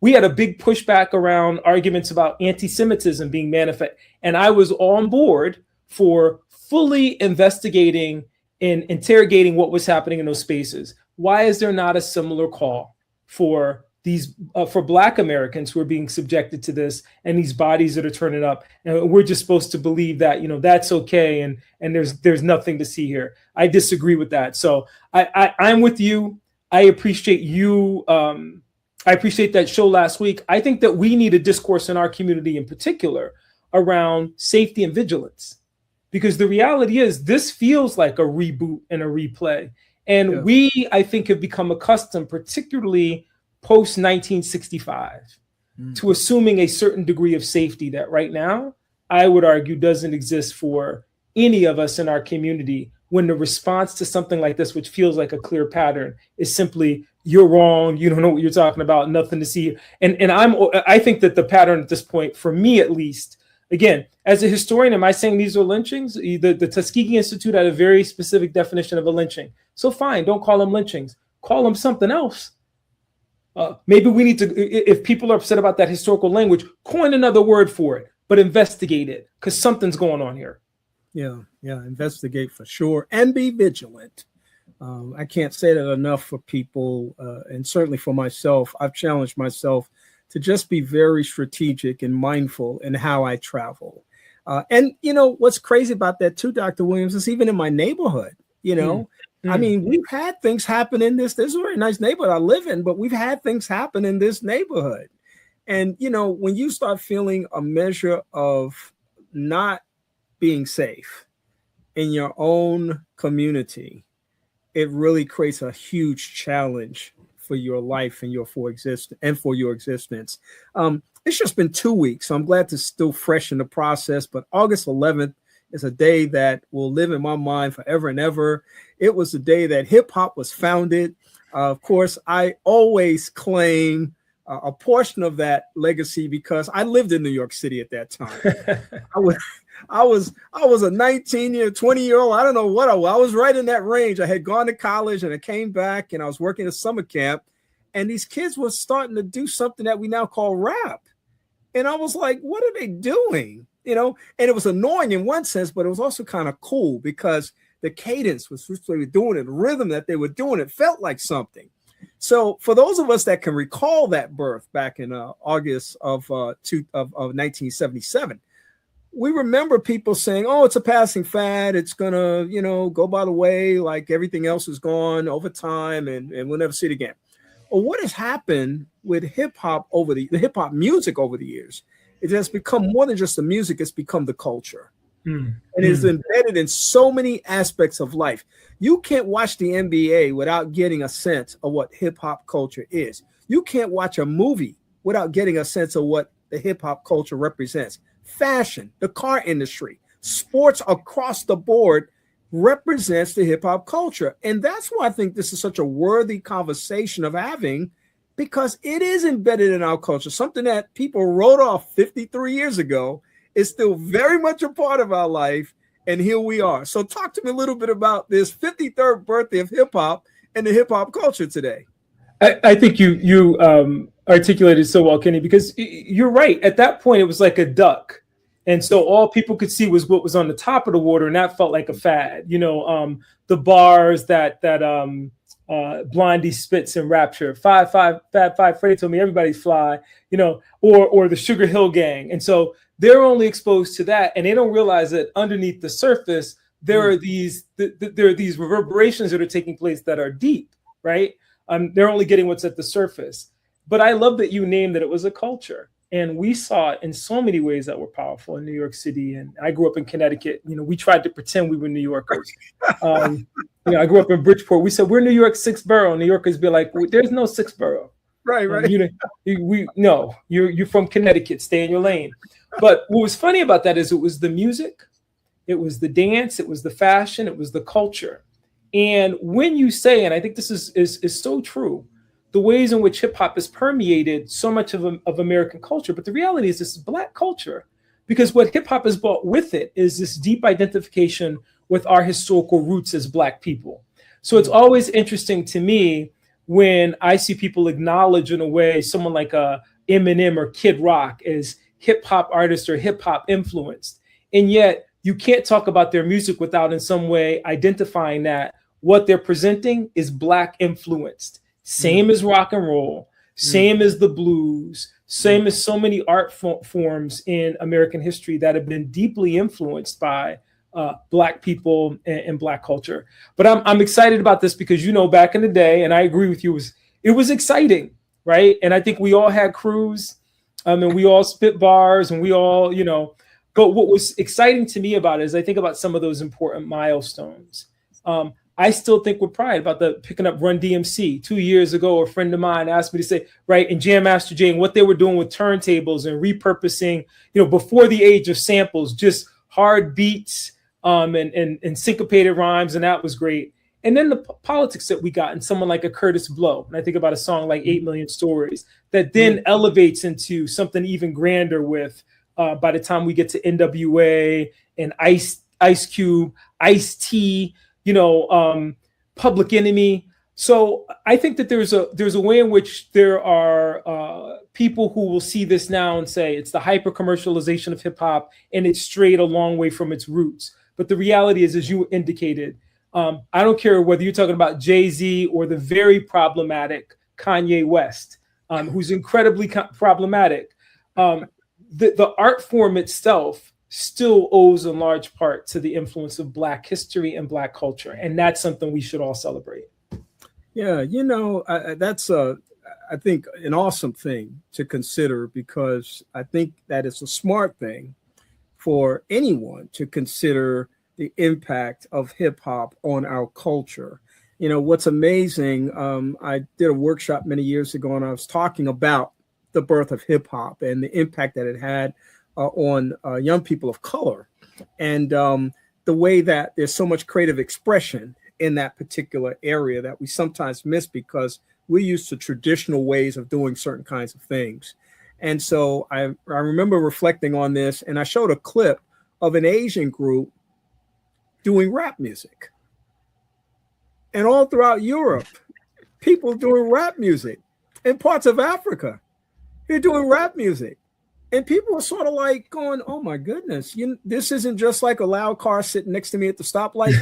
We had a big pushback around arguments about anti-Semitism being manifest, and I was on board for fully investigating and interrogating what was happening in those spaces. Why is there not a similar call for these for Black Americans who are being subjected to this and these bodies that are turning up? And we're just supposed to believe that that's okay and there's nothing to see here. I disagree with that. So I'm with you. I appreciate you. I appreciate that show last week. I think that we need a discourse in our community in particular around safety and vigilance, because the reality is this feels like a reboot and a replay. And we, I think, have become accustomed, particularly post 1965, to assuming a certain degree of safety that right now, I would argue, doesn't exist for any of us in our community, when the response to something like this, which feels like a clear pattern, is simply, you're wrong, you don't know what you're talking about, nothing to see. And I think that the pattern at this point, for me at least, again, as a historian, am I saying these are lynchings? The Tuskegee Institute had a very specific definition of a lynching. So fine, don't call them lynchings. Call them something else. Maybe we need to, if people are upset about that historical language, coin another word for it, but investigate it, because something's going on here. Yeah, investigate for sure and be vigilant. I can't say that enough for people, and certainly for myself. I've challenged myself to just be very strategic and mindful in how I travel. And what's crazy about that too, Dr. Williams, is even in my neighborhood, I mean, we've had things happen in this is a very nice neighborhood I live in, but we've had things happen in this neighborhood. And, when you start feeling a measure of not being safe in your own community, it really creates a huge challenge for your life and for your existence. It's just been 2 weeks, so I'm glad to still fresh in the process. But August 11th is a day that will live in my mind forever and ever. It was the day that hip hop was founded. Of course, I always claim a portion of that legacy because I lived in New York City at that time. I was a 20-year-old. I don't know what I was right in that range. I had gone to college and I came back and I was working at summer camp, and these kids were starting to do something that we now call rap. And I was like, what are they doing? And it was annoying in one sense, but it was also kind of cool because the cadence was what they were doing, and the rhythm that they were doing, it felt like something. So for those of us that can recall that birth back in August of 1977, we remember people saying, oh, it's a passing fad. It's going to, go by the way, like everything else is gone over time and we'll never see it again. Well, what has happened with hip hop the hip hop music over the years? It has become more than just the music. It's become the culture. and is embedded in so many aspects of life. You can't watch the NBA without getting a sense of what hip hop culture is. You can't watch a movie without getting a sense of what the hip hop culture represents. Fashion, the car industry, sports across the board represents the hip hop culture. And that's why I think this is such a worthy conversation of having, because it is embedded in our culture. Something that people wrote off 53 years ago is still very much a part of our life. And here we are. So talk to me a little bit about this 53rd birthday of hip hop and the hip hop culture today. I think you articulated so well, Kenny, because you're right. At that point, it was like a duck. And so all people could see was what was on the top of the water. And that felt like a fad, the bars that Blondie spits in Rapture, Fat Five, Freddie told me everybody's fly, or the Sugar Hill Gang. And so they're only exposed to that, and they don't realize that underneath the surface, there are these reverberations that are taking place that are deep, right? They're only getting what's at the surface. But I love that you named that it was a culture. And we saw it in so many ways that were powerful in New York City. And I grew up in Connecticut. We tried to pretend we were New Yorkers. I grew up in Bridgeport. We said, we're New York 6th borough. New Yorkers be like, there's no 6th borough. Right. No, you're from Connecticut. Stay in your lane. But what was funny about that is it was the music, it was the dance, it was the fashion, it was the culture. And when you say, and I think this is so true, the ways in which hip hop has permeated so much of American culture, but the reality is this is Black culture, because what hip hop has brought with it is this deep identification with our historical roots as Black people. So it's always interesting to me when I see people acknowledge in a way someone like Eminem or Kid Rock as hip hop artists or hip hop influenced. And yet you can't talk about their music without in some way identifying that what they're presenting is Black influenced. Same as rock and roll, same as the blues, same as so many art forms in American history that have been deeply influenced by Black people and Black culture. But I'm excited about this because, back in the day, and I agree with you, it was exciting, right? And I think we all had crews and we all spit bars and we all, but what was exciting to me about it is I think about some of those important milestones. I still think with pride about picking up Run DMC. 2 years ago, a friend of mine asked me to say, right, and Jam Master Jay, and what they were doing with turntables and repurposing, before the age of samples, just hard beats and syncopated rhymes, and that was great. And then the politics that we got in someone like a Curtis Blow, and I think about a song like 8 Million Stories, that then elevates into something even grander with, by the time we get to NWA and Ice Cube, Ice-T, Public Enemy. So I think that there's a way in which there are people who will see this now and say it's the hyper commercialization of hip hop and it's strayed a long way from its roots. But the reality is, as you indicated, I don't care whether you're talking about Jay-Z or the very problematic Kanye West, who's incredibly problematic. The art form itself still owes in large part to the influence of Black history and Black culture. And that's something we should all celebrate. Yeah, that's, I think, an awesome thing to consider, because I think that it's a smart thing for anyone to consider the impact of hip hop on our culture. What's amazing, I did a workshop many years ago, and I was talking about the birth of hip hop and the impact that it had on young people of color, and the way that there's so much creative expression in that particular area that we sometimes miss because we're used to traditional ways of doing certain kinds of things. And so I remember reflecting on this, and I showed a clip of an Asian group doing rap music. And all throughout Europe, people doing rap music. In parts of Africa, they're doing rap music. And people are sort of like going, oh my goodness, this isn't just like a loud car sitting next to me at the stoplight.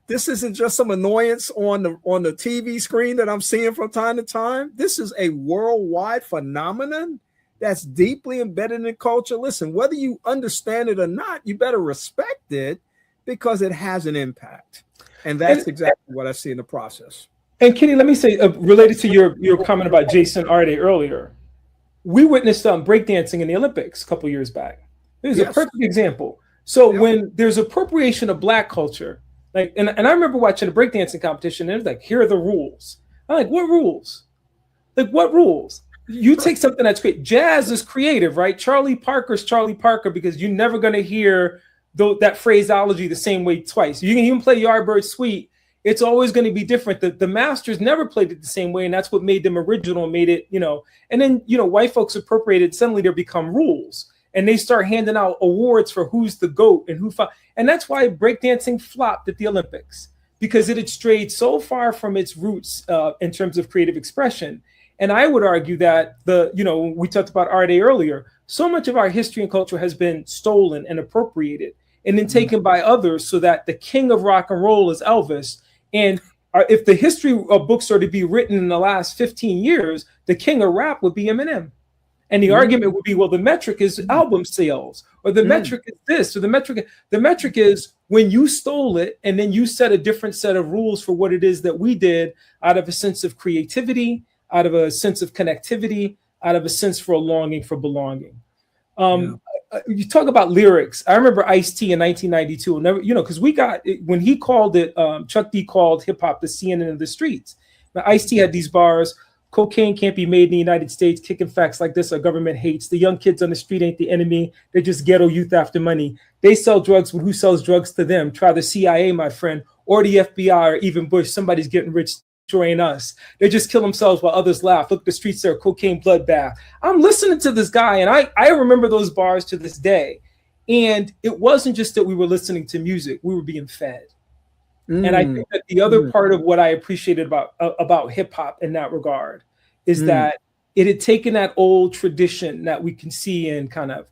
This isn't just some annoyance on the TV screen that I'm seeing from time to time. This is a worldwide phenomenon that's deeply embedded in culture. Listen, whether you understand it or not, you better respect it because it has an impact. And that's exactly what I see in the process. And Kenny, let me say, related to your comment about Jason Arde earlier, we witnessed breakdancing in the Olympics a couple years back. Here's a perfect example. So when there's appropriation of Black culture, like, and I remember watching a breakdancing competition, and it was like, here are the rules. I'm like, what rules? Like, what rules? You take something that's great. Jazz is creative, right? Charlie Parker's Charlie Parker, because you're never going to hear that phraseology the same way twice. You can even play Yardbird Suite. It's always going to be different. The masters never played it the same way, and that's what made them original, made it, and then, white folks appropriated, suddenly there become rules, and they start handing out awards for who's the GOAT and and that's why breakdancing flopped at the Olympics, because it had strayed so far from its roots in terms of creative expression. And I would argue that we talked about Art earlier, so much of our history and culture has been stolen and appropriated and then taken by others, so that the king of rock and roll is Elvis. And if the history of books are to be written in the last 15 years, the king of rap would be Eminem. And the argument would be, well, the metric is album sales, or the metric is this, or the metric is when you stole it, and then you set a different set of rules for what it is that we did out of a sense of creativity, out of a sense of connectivity, out of a sense for a longing for belonging. You talk about lyrics. I remember Ice-T in 1992. Because when he called it, Chuck D called hip hop the CNN of the streets. Now, Ice-T had these bars: cocaine can't be made in the United States. Kicking facts like this our government hates. The young kids on the street ain't the enemy. They're just ghetto youth after money. They sell drugs, but who sells drugs to them? Try the CIA, my friend, or the FBI, or even Bush. Somebody's getting rich. Sure ain't us. They just kill themselves while others laugh. Look, the streets are a cocaine bloodbath. I'm listening to this guy, and I remember those bars to this day. And it wasn't just that we were listening to music; we were being fed. And I think that the other part of what I appreciated about hip hop in that regard is that it had taken that old tradition that we can see in kind of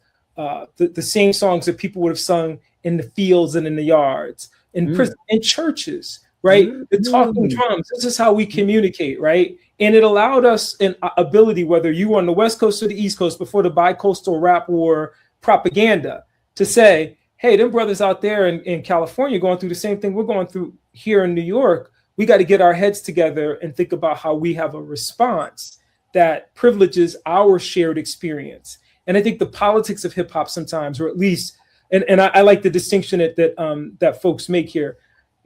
the same songs that people would have sung in the fields and in the yards, in prison, in churches. Right? The talking drums. This is how we communicate, right? And it allowed us an ability, whether you were on the West Coast or the East Coast before the bi-coastal rap war propaganda, to say, hey, them brothers out there in California going through the same thing we're going through here in New York. We got to get our heads together and think about how we have a response that privileges our shared experience. And I think the politics of hip hop sometimes, or at least, and I like the distinction that folks make here,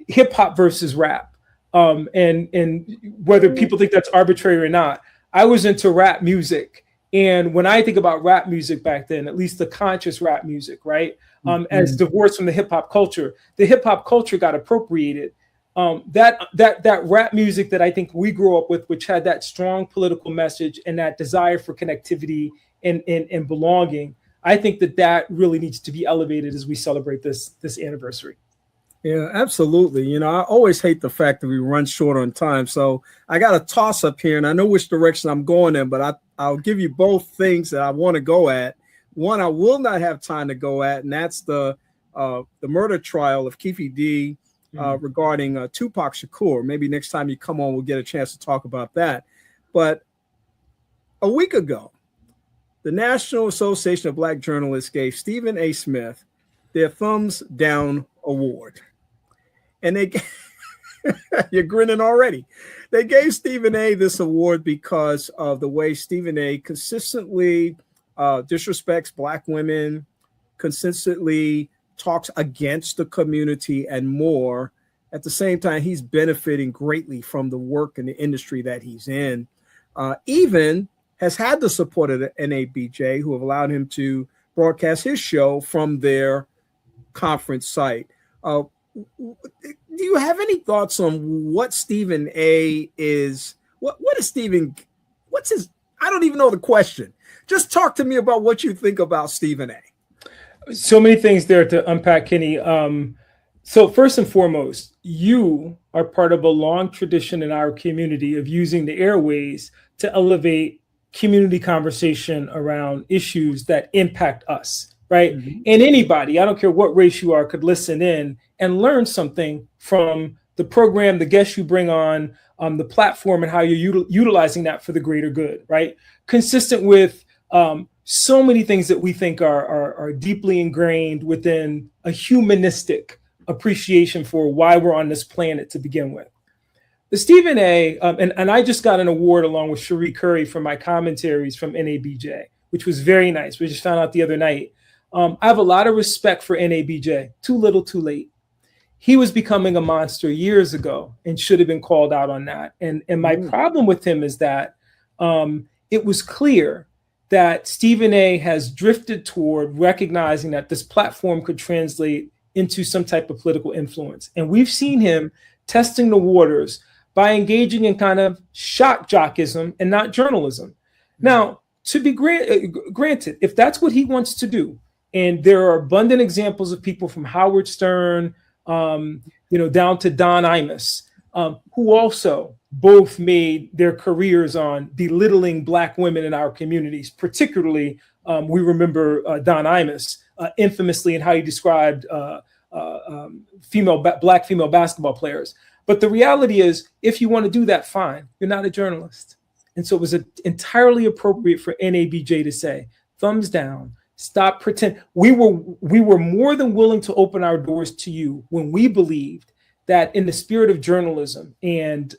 hip hop versus rap, and whether people think that's arbitrary or not. I was into rap music, and when I think about rap music back then, at least the conscious rap music, right, as divorced from the hip hop culture got appropriated. That rap music that I think we grew up with, which had that strong political message and that desire for connectivity and belonging, I think that really needs to be elevated as we celebrate this anniversary. Yeah, absolutely. I always hate the fact that we run short on time. So I got a toss up here, and I know which direction I'm going in, but I'll give you both things that I want to go at. One I will not have time to go at, and that's the murder trial of Keffe D regarding Tupac Shakur. Maybe next time you come on, we'll get a chance to talk about that. But a week ago, the National Association of Black Journalists gave Stephen A. Smith their Thumbs Down Award. And they you're grinning already. They gave Stephen A. this award because of the way Stephen A. consistently disrespects Black women, consistently talks against the community and more. At the same time, he's benefiting greatly from the work and the industry that he's in. Even has had the support of the NABJ, who have allowed him to broadcast his show from their conference site. Do you have any thoughts on what Stephen A. is? What is Stephen? What's his? I don't even know the question. Just talk to me about what you think about Stephen A. So many things there to unpack, Kenny. So first and foremost, you are part of a long tradition in our community of using the airways to elevate community conversation around issues that impact us, right? Mm-hmm. And anybody, I don't care what race you are, could listen in and learn something from the program, the guests you bring on, the platform, and how you're utilizing that for the greater good, right? Consistent with so many things that we think are deeply ingrained within a humanistic appreciation for why we're on this planet to begin with. The Stephen A. And I just got an award along with Cherie Curry for my commentaries from NABJ, which was very nice. We just found out the other night. I have a lot of respect for NABJ. Too little, too late. He was becoming a monster years ago and should have been called out on that. And my problem with him is that it was clear that Stephen A. has drifted toward recognizing that this platform could translate into some type of political influence. And we've seen him testing the waters by engaging in kind of shock jockism and not journalism. Now, to be granted, if that's what he wants to do, and there are abundant examples of people from Howard Stern, down to Don Imus, who also both made their careers on belittling Black women in our communities. Particularly, we remember Don Imus infamously in how he described Black female basketball players. But the reality is, if you want to do that, fine. You're not a journalist. And so it was entirely appropriate for NABJ to say, thumbs down, stop pretend. We were more than willing to open our doors to you when we believed that in the spirit of journalism and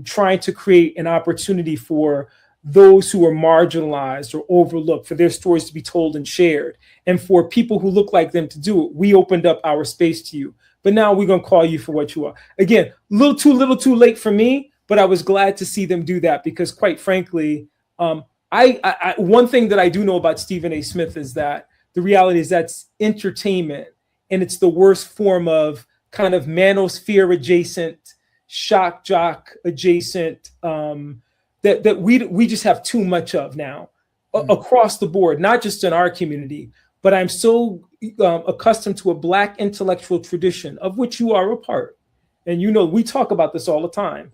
trying to create an opportunity for those who are marginalized or overlooked, for their stories to be told and shared, and for people who look like them to do it, we opened up our space to you. But now we're going to call you for what you are. Again, little too late for me, but I was glad to see them do that because, quite frankly, I one thing that I do know about Stephen A. Smith is that the reality is that's entertainment, and it's the worst form of kind of manosphere adjacent, shock jock adjacent, that we just have too much of now across the board, not just in our community. But I'm so accustomed to a Black intellectual tradition of which you are a part. And, we talk about this all the time,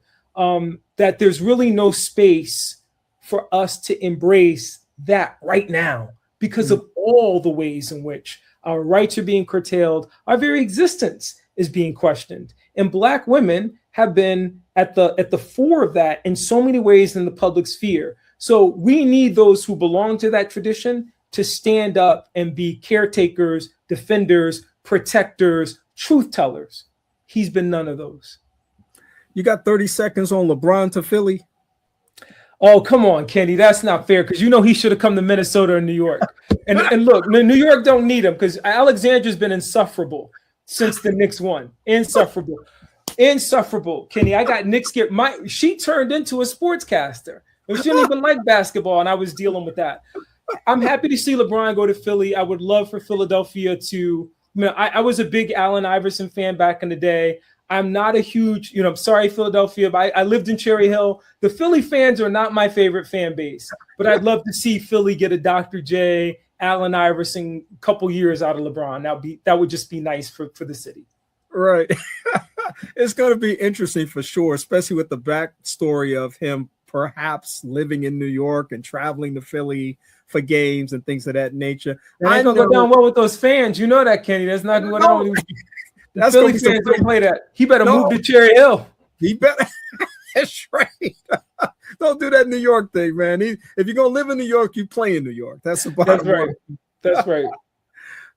that there's really no space for us to embrace that right now because of all the ways in which our rights are being curtailed, our very existence is being questioned. And Black women have been at the fore of that in so many ways in the public sphere. So we need those who belong to that tradition to stand up and be caretakers, defenders, protectors, truth tellers. He's been none of those. You got 30 seconds on LeBron to Philly. Oh, come on, Kenny. That's not fair because he should have come to Minnesota or New York. And look, New York don't need him because Alexandra's been insufferable since the Knicks won. Insufferable, Kenny. I got Knicks scared. She turned into a sportscaster. She didn't even like basketball, and I was dealing with that. I'm happy to see LeBron go to Philly. I would love for Philadelphia to. I was a big Allen Iverson fan back in the day. I'm not a huge, I'm sorry, Philadelphia, but I lived in Cherry Hill. The Philly fans are not my favorite fan base, but I'd love to see Philly get a Dr. J, Allen Iverson, couple years out of LeBron. That would just be nice for the city. Right. It's going to be interesting for sure, especially with the backstory of him perhaps living in New York and traveling to Philly for games and things of that nature. I don't go down well with those fans. You know that, Kenny. That's not going on. The Philly fans don't play that. He better move to Cherry Hill. He better. That's right. Don't do that New York thing, man. If you're going to live in New York, you play in New York. That's the bottom line. That's right.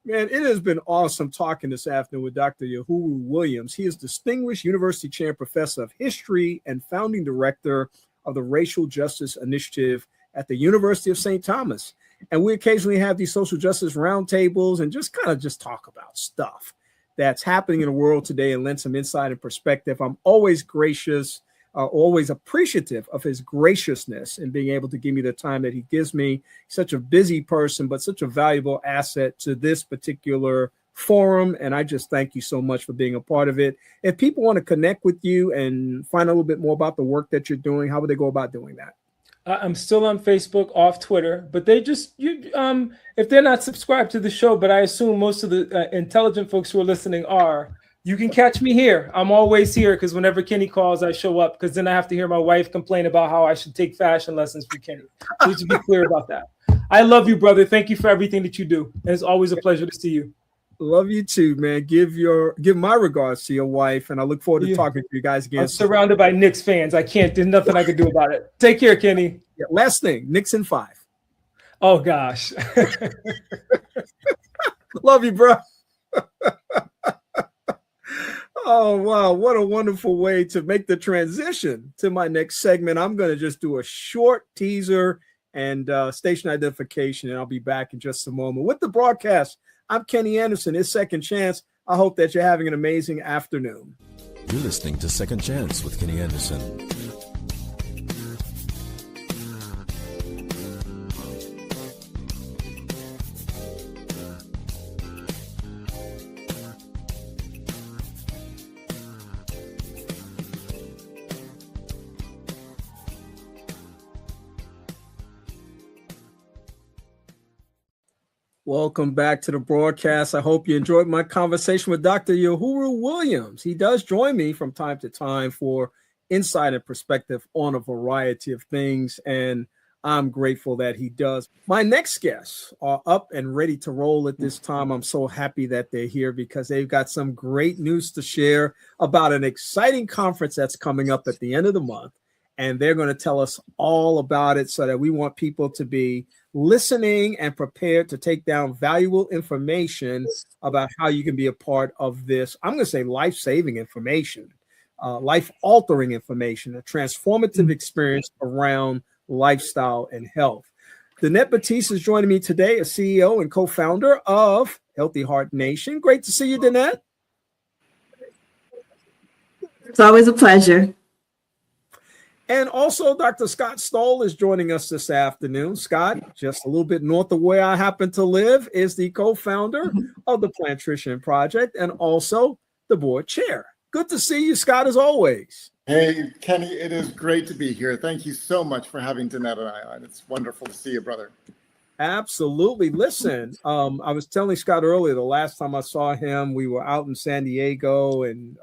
Man, it has been awesome talking this afternoon with Dr. Yohuru Williams. He is Distinguished University Chair Professor of History and Founding Director of the Racial Justice Initiative at the University of St. Thomas. And we occasionally have these social justice roundtables and just talk about stuff that's happening in the world today and lend some insight and perspective. I'm always gracious, always appreciative of his graciousness and being able to give me the time that he gives me. Such a busy person, but such a valuable asset to this particular forum. And I just thank you so much for being a part of it. If people want to connect with you and find a little bit more about the work that you're doing, how would they go about doing that? I'm still on Facebook, off Twitter, but if they're not subscribed to the show, but I assume most of the intelligent folks who are listening are, you can catch me here. I'm always here because whenever Kenny calls, I show up because then I have to hear my wife complain about how I should take fashion lessons for Kenny. So to be clear about that. I love you, brother. Thank you for everything that you do. And it's always a pleasure to see you. Love you too, man. Give my regards to your wife, and I look forward to talking to you guys again. I'm surrounded by Knicks fans. There's nothing I can do about it. Take care, Kenny. Yeah, last thing, Nixon 5. Oh gosh. Love you, bro. Oh wow, what a wonderful way to make the transition to my next segment. I'm going to just do a short teaser and station identification, and I'll be back in just a moment with the broadcast. I'm Kenny Anderson. It's Second Chance. I hope that you're having an amazing afternoon. You're listening to Second Chance with Kenny Anderson. Welcome back to the broadcast. I hope you enjoyed my conversation with Dr. Yohuru Williams. He does join me from time to time for insight and perspective on a variety of things, and I'm grateful that he does. My next guests are up and ready to roll at this time. I'm so happy that they're here because they've got some great news to share about an exciting conference that's coming up at the end of the month, and they're going to tell us all about it so that we want people to be listening and prepared to take down valuable information about how you can be a part of this. I'm going to say life-saving information, life-altering information, a transformative experience around lifestyle and health. Danette Batiste is joining me today, a CEO and co-founder of Healthy Heart Nation. Great to see you, Danette. It's always a pleasure. And also, Dr. Scott Stoll is joining us this afternoon. Scott, just a little bit north of where I happen to live, is the co-founder of the Plantrician Project and also the board chair. Good to see you, Scott, as always. Hey, Kenny, it is great to be here. Thank you so much for having Danette and I on. It's wonderful to see you, brother. Absolutely. Listen, I was telling Scott earlier, the last time I saw him, we were out in San Diego and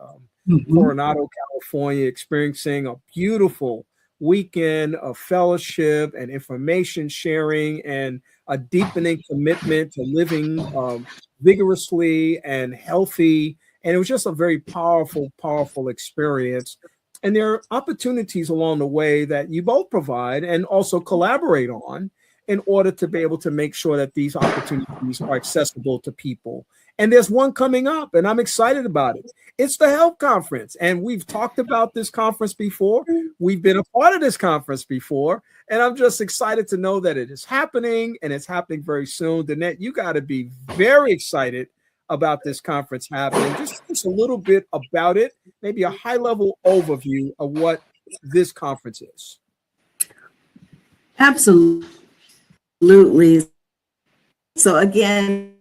Coronado, California, experiencing a beautiful weekend of fellowship and information sharing and a deepening commitment to living vigorously and healthy. And it was just a very powerful, powerful experience. And there are opportunities along the way that you both provide and also collaborate on in order to be able to make sure that these opportunities are accessible to people. And there's one coming up, and I'm excited about it. It's the Health Conference, and we've talked about this conference before. We've been a part of this conference before, and I'm just excited to know that it is happening, and it's happening very soon. Danette, you got to be very excited about this conference happening. Just a little bit about it, maybe a high-level overview of what this conference is. Absolutely. So again,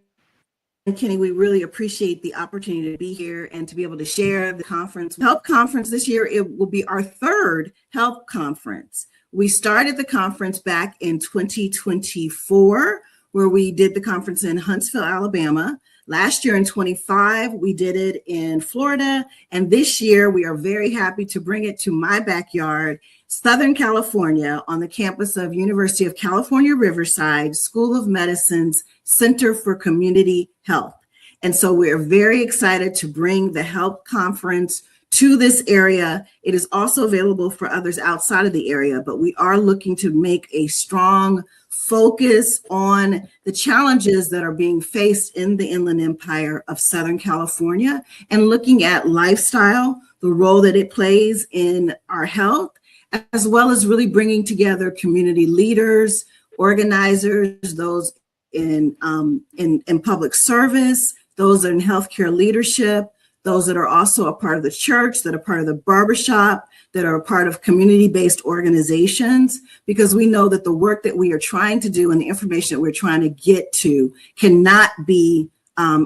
Kenny, we really appreciate the opportunity to be here and to be able to share the conference. Health Conference this year, it will be our third health conference. We started the conference back in 2024, where we did the conference in Huntsville, Alabama. Last year in 25, we did it in Florida. And this year, we are very happy to bring it to my backyard, Southern California, on the campus of University of California, Riverside School of Medicine's Center for Community Health. And so we're very excited to bring the Health Conference to this area. It is also available for others outside of the area, but we are looking to make a strong focus on the challenges that are being faced in the Inland Empire of Southern California and looking at lifestyle, the role that it plays in our health, as well as really bringing together community leaders, organizers, those in public service, those in healthcare leadership, those that are also a part of the church, that are part of the barbershop, that are a part of community-based organizations, because we know that the work that we are trying to do and the information that we're trying to get to cannot be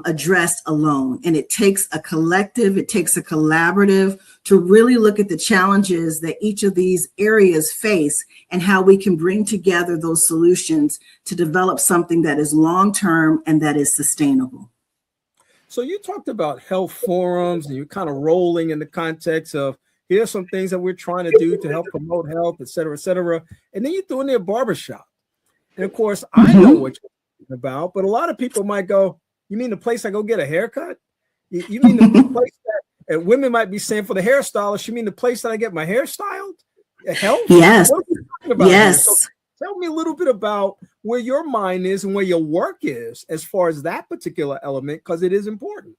addressed alone. And it takes a collective, it takes a collaborative to really look at the challenges that each of these areas face and how we can bring together those solutions to develop something that is long-term and that is sustainable. So you talked about health forums and you're kind of rolling in the context of here's some things that we're trying to do to help promote health, et cetera, et cetera. And then you threw in there barbershop. And of course, I know what you're talking about, but a lot of people might go, you mean the place I go get a haircut? You mean the place that and women might be saying for the hairstylist, you mean the place that I get my hair styled? Health? Yes. What are you talking about? Yes. So tell me a little bit about where your mind is and where your work is as far as that particular element, because it is important.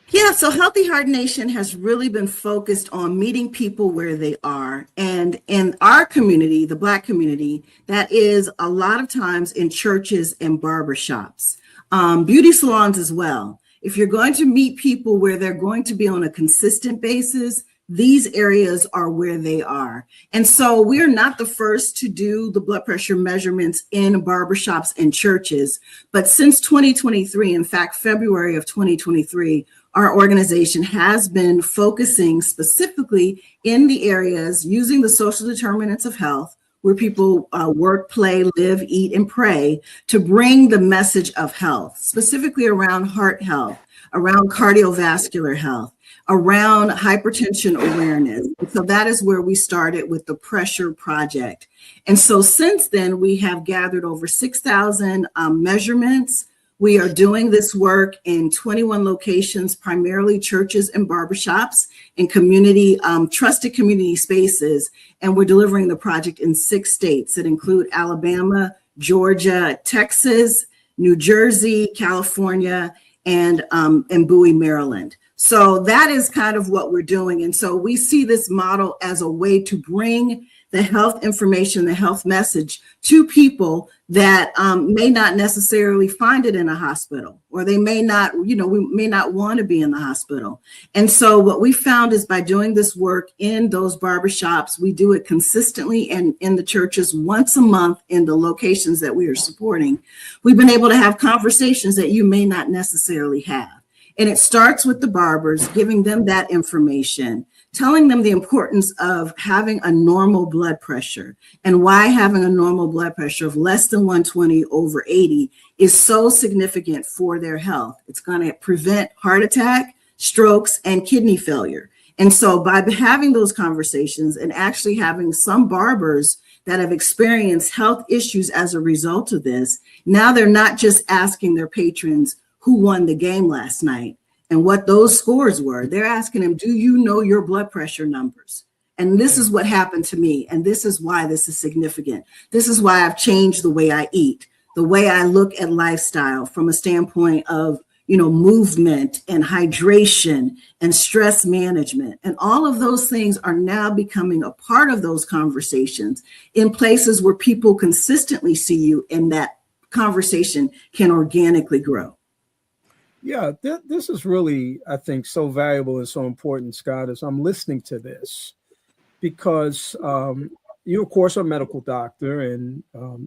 Yeah, so Healthy Heart Nation has really been focused on meeting people where they are. And in our community, the Black community, that is a lot of times in churches and barbershops, beauty salons as well. If you're going to meet people where they're going to be on a consistent basis, these areas are where they are. And so we're not the first to do the blood pressure measurements in barbershops and churches. But since 2023, in fact, February of 2023, our organization has been focusing specifically in the areas using the social determinants of health, where people work, play, live, eat, and pray, to bring the message of health, specifically around heart health, around cardiovascular health, around hypertension awareness. And so that is where we started with the Pressure Project. And so since then, we have gathered over 6,000 measurements. We are doing this work in 21 locations, primarily churches and barbershops, and community, trusted community spaces. And we're delivering the project in 6 states that include Alabama, Georgia, Texas, New Jersey, California, and Bowie, Maryland. So that is kind of what we're doing. And so we see this model as a way to bring the health information, the health message to people that may not necessarily find it in a hospital, or they may not, we may not want to be in the hospital. And so what we found is by doing this work in those barbershops, we do it consistently and in the churches once a month in the locations that we are supporting. We've been able to have conversations that you may not necessarily have. And it starts with the barbers, giving them that information, telling them the importance of having a normal blood pressure and why having a normal blood pressure of less than 120 over 80 is so significant for their health. It's going to prevent heart attack, strokes, and kidney failure. And so by having those conversations and actually having some barbers that have experienced health issues as a result of this, now they're not just asking their patrons who won the game last night and what those scores were. They're asking them, do you know your blood pressure numbers? And this is what happened to me. And this is why this is significant. This is why I've changed the way I eat, the way I look at lifestyle from a standpoint of, movement and hydration and stress management. And all of those things are now becoming a part of those conversations in places where people consistently see you, and that conversation can organically grow. Yeah, this is really, I think, so valuable and so important, Scott, as I'm listening to this, because you, of course, are a medical doctor, and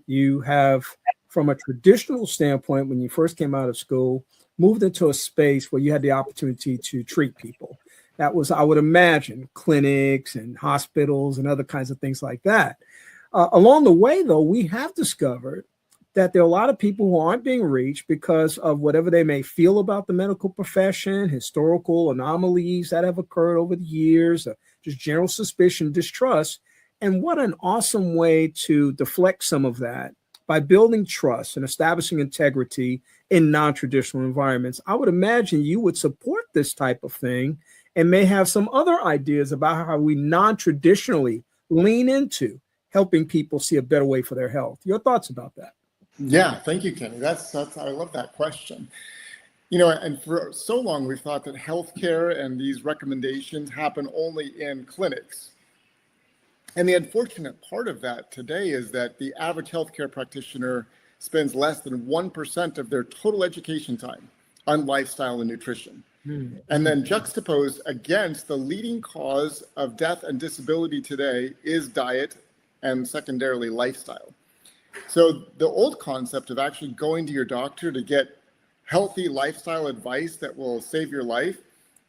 you have, from a traditional standpoint, when you first came out of school, moved into a space where you had the opportunity to treat people. That was, I would imagine, clinics and hospitals and other kinds of things like that. Along the way, though, we have discovered that there are a lot of people who aren't being reached because of whatever they may feel about the medical profession, historical anomalies that have occurred over the years, just general suspicion, distrust. And what an awesome way to deflect some of that by building trust and establishing integrity in non-traditional environments. I would imagine you would support this type of thing and may have some other ideas about how we non-traditionally lean into helping people see a better way for their health. Your thoughts about that? Yeah, thank you, Kenny. That's I love that question. And for so long we've thought that healthcare and these recommendations happen only in clinics. And the unfortunate part of that today is that the average healthcare practitioner spends less than 1% of their total education time on lifestyle and nutrition. And then juxtaposed against the leading cause of death and disability today is diet and secondarily lifestyle. So the old concept of actually going to your doctor to get healthy lifestyle advice that will save your life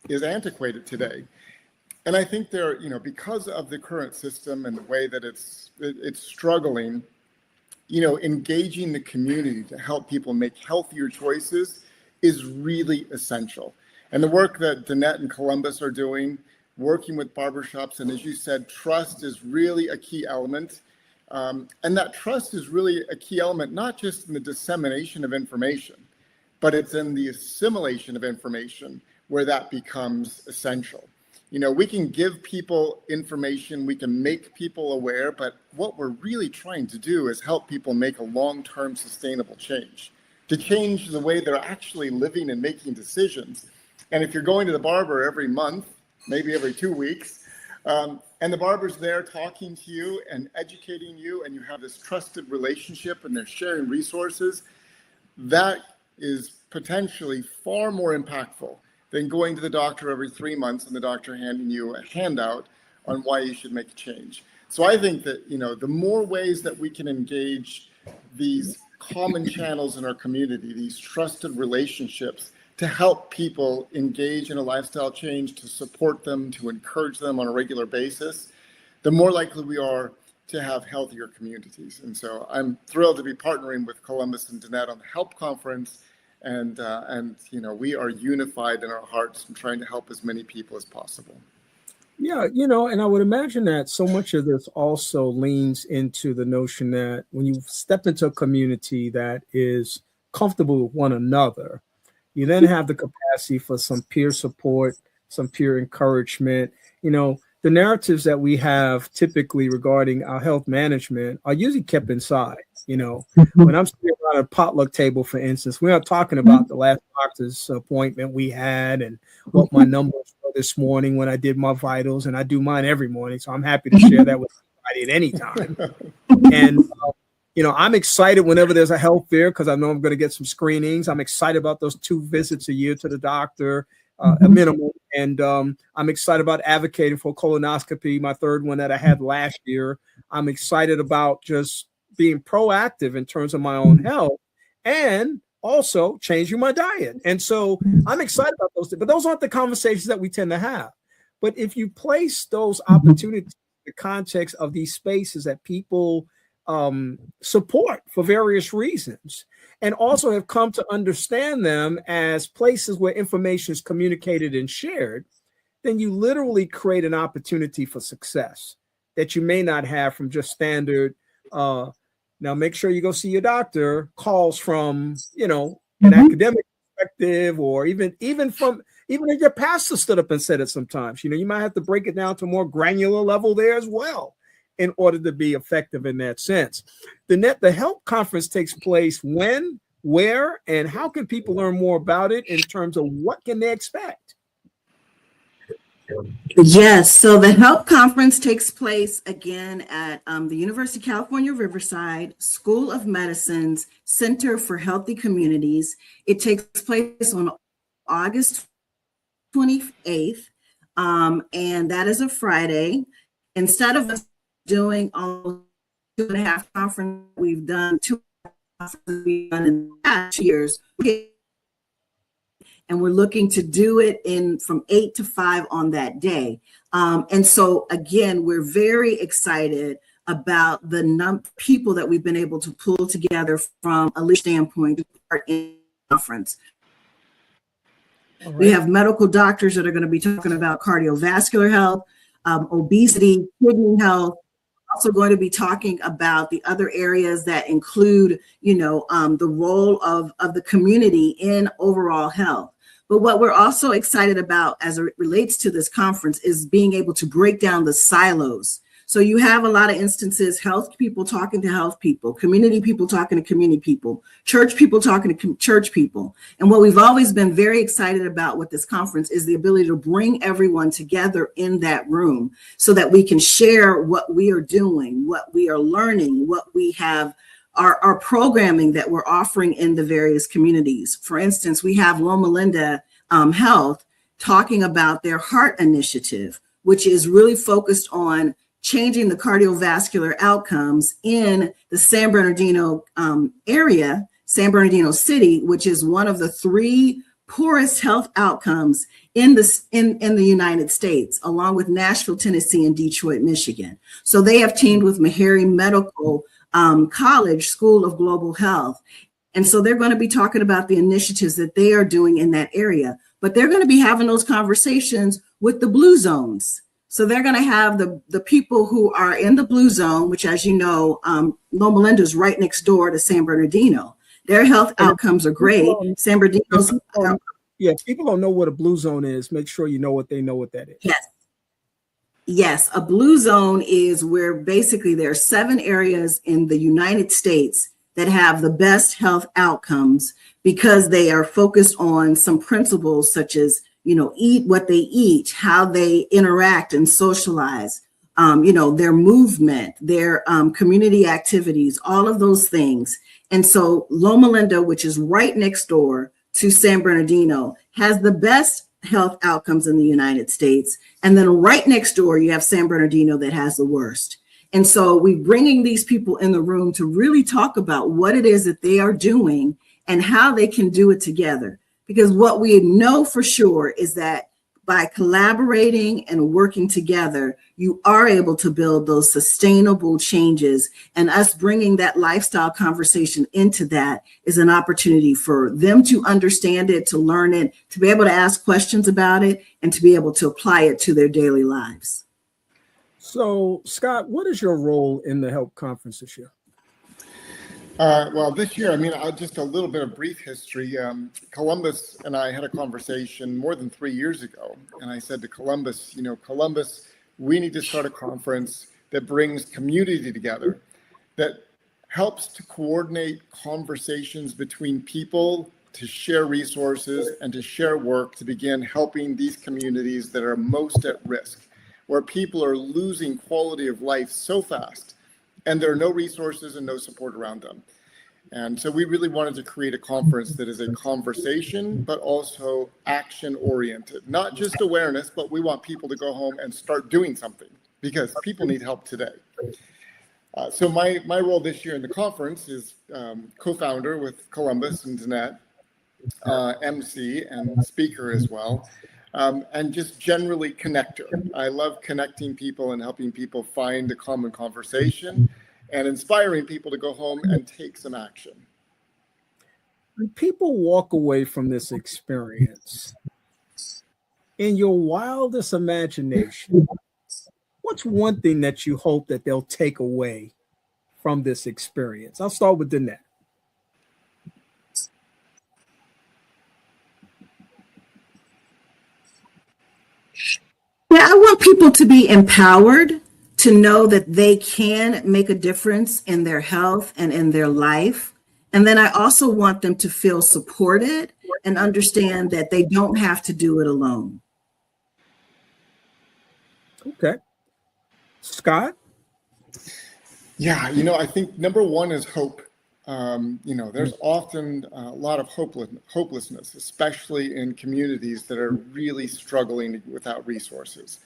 is antiquated today. And I think because of the current system and the way that it's struggling, engaging the community to help people make healthier choices is really essential. And the work that Danette and Columbus are doing, working with barbershops, and as you said, trust is really a key element. And that trust is really a key element, not just in the dissemination of information, but it's in the assimilation of information where that becomes essential. We can give people information, we can make people aware, but what we're really trying to do is help people make a long-term sustainable change, to change the way they're actually living and making decisions. And if you're going to the barber every month, maybe every 2 weeks, and the barber's there talking to you and educating you, and you have this trusted relationship and they're sharing resources, that is potentially far more impactful than going to the doctor every 3 months and the doctor handing you a handout on why you should make a change. So I think that, the more ways that we can engage these common channels in our community, these trusted relationships to help people engage in a lifestyle change, to support them, to encourage them on a regular basis, the more likely we are to have healthier communities. And so I'm thrilled to be partnering with Columbus and Danette on the HELP conference. And we are unified in our hearts and trying to help as many people as possible. Yeah, and I would imagine that so much of this also leans into the notion that when you step into a community that is comfortable with one another, you then have the capacity for some peer support, some peer encouragement. The narratives that we have typically regarding our health management are usually kept inside. When I'm sitting around a potluck table, for instance, we are talking about the last doctor's appointment we had and what my numbers were this morning when I did my vitals, and I do mine every morning. So I'm happy to share that with anybody at any time. And, I'm excited whenever there's a health fair because I know I'm going to get some screenings. I'm excited about those 2 visits a year to the doctor, a minimum. And I'm excited about advocating for colonoscopy, my 3rd one that I had last year. I'm excited about just being proactive in terms of my own health and also changing my diet. And so I'm excited about those things, but those aren't the conversations that we tend to have. But if you place those opportunities in the context of these spaces that people support for various reasons, and also have come to understand them as places where information is communicated and shared, then you literally create an opportunity for success that you may not have from just standard, now make sure you go see your doctor, calls from, an academic perspective, or even if your pastor stood up and said it sometimes. You might have to break it down to a more granular level there as well in order to be effective in that sense. The HELP conference takes place when, where, and how can people learn more about it in terms of what can they expect? Yes, so the HELP conference takes place again at the University of California, Riverside School of Medicine's Center for Healthy Communities. It takes place on August 28th, and that is a Friday. Instead of us doing almost 2.5 conferences, we've done 2 conferences we've done in the past years. And we're looking to do it from 8 to 5 on that day. And so, again, we're very excited about the people that we've been able to pull together from a leadership standpoint to part in the conference. Right. We have medical doctors that are going to be talking about cardiovascular health, obesity, kidney health. Also going to be talking about the other areas that include, the role of the community in overall health. But what we're also excited about as it relates to this conference is being able to break down the silos. So you have a lot of instances, health people talking to health people, community people talking to community people, church people talking to church people. And what we've always been very excited about with this conference is the ability to bring everyone together in that room so that we can share what we are doing, what we are learning, what we have, our programming that we're offering in the various communities. For instance, we have Loma Linda Health talking about their heart initiative, which is really focused on changing the cardiovascular outcomes in the San Bernardino area, San Bernardino City, which is one of the 3 poorest health outcomes in the United States, along with Nashville, Tennessee, and Detroit, Michigan. So they have teamed with Meharry Medical College School of Global Health. And so they're going to be talking about the initiatives that they are doing in that area, but they're going to be having those conversations with the blue zones. So they're going to have the people who are in the blue zone, which, as you know, Loma Linda is right next door to San Bernardino. Their health outcomes are great. San Bernardino's. Yeah, people don't know what a blue zone is. Make sure you know what that is. Yes. Yes, a blue zone is where basically there are 7 areas in the United States that have the best health outcomes because they are focused on some principles such as, eat what they eat, how they interact and socialize, their movement, their community activities, all of those things. And so Loma Linda, which is right next door to San Bernardino, has the best health outcomes in the United States. And then right next door, you have San Bernardino that has the worst. And so we're bringing these people in the room to really talk about what it is that they are doing and how they can do it together. Because what we know for sure is that by collaborating and working together, you are able to build those sustainable changes. And us bringing that lifestyle conversation into that is an opportunity for them to understand it, to learn it, to be able to ask questions about it, and to be able to apply it to their daily lives. So, Scott, what is your role in the HELP conference this year? Well, this year, just a little bit of brief history. Columbus and I had a conversation more than 3 years ago. And I said to Columbus, Columbus, we need to start a conference that brings community together, that helps to coordinate conversations between people, to share resources and to share work to begin helping these communities that are most at risk, where people are losing quality of life so fast and there are no resources and no support around them. And so we really wanted to create a conference that is a conversation, but also action oriented, not just awareness, but we want people to go home and start doing something because people need help today. So my role this year in the conference is co-founder with Columbus and Danette, MC and speaker as well. And just generally connector. I love connecting people and helping people find a common conversation and inspiring people to go home and take some action. When people walk away from this experience, in your wildest imagination, what's one thing that you hope that they'll take away from this experience? I'll start with Danette. Yeah, I want people to be empowered, to know that they can make a difference in their health and in their life. And then I also want them to feel supported and understand that they don't have to do it alone. Okay. Scott? Yeah, I think number one is hope. There's often a lot of hopelessness, especially in communities that are really struggling without resources.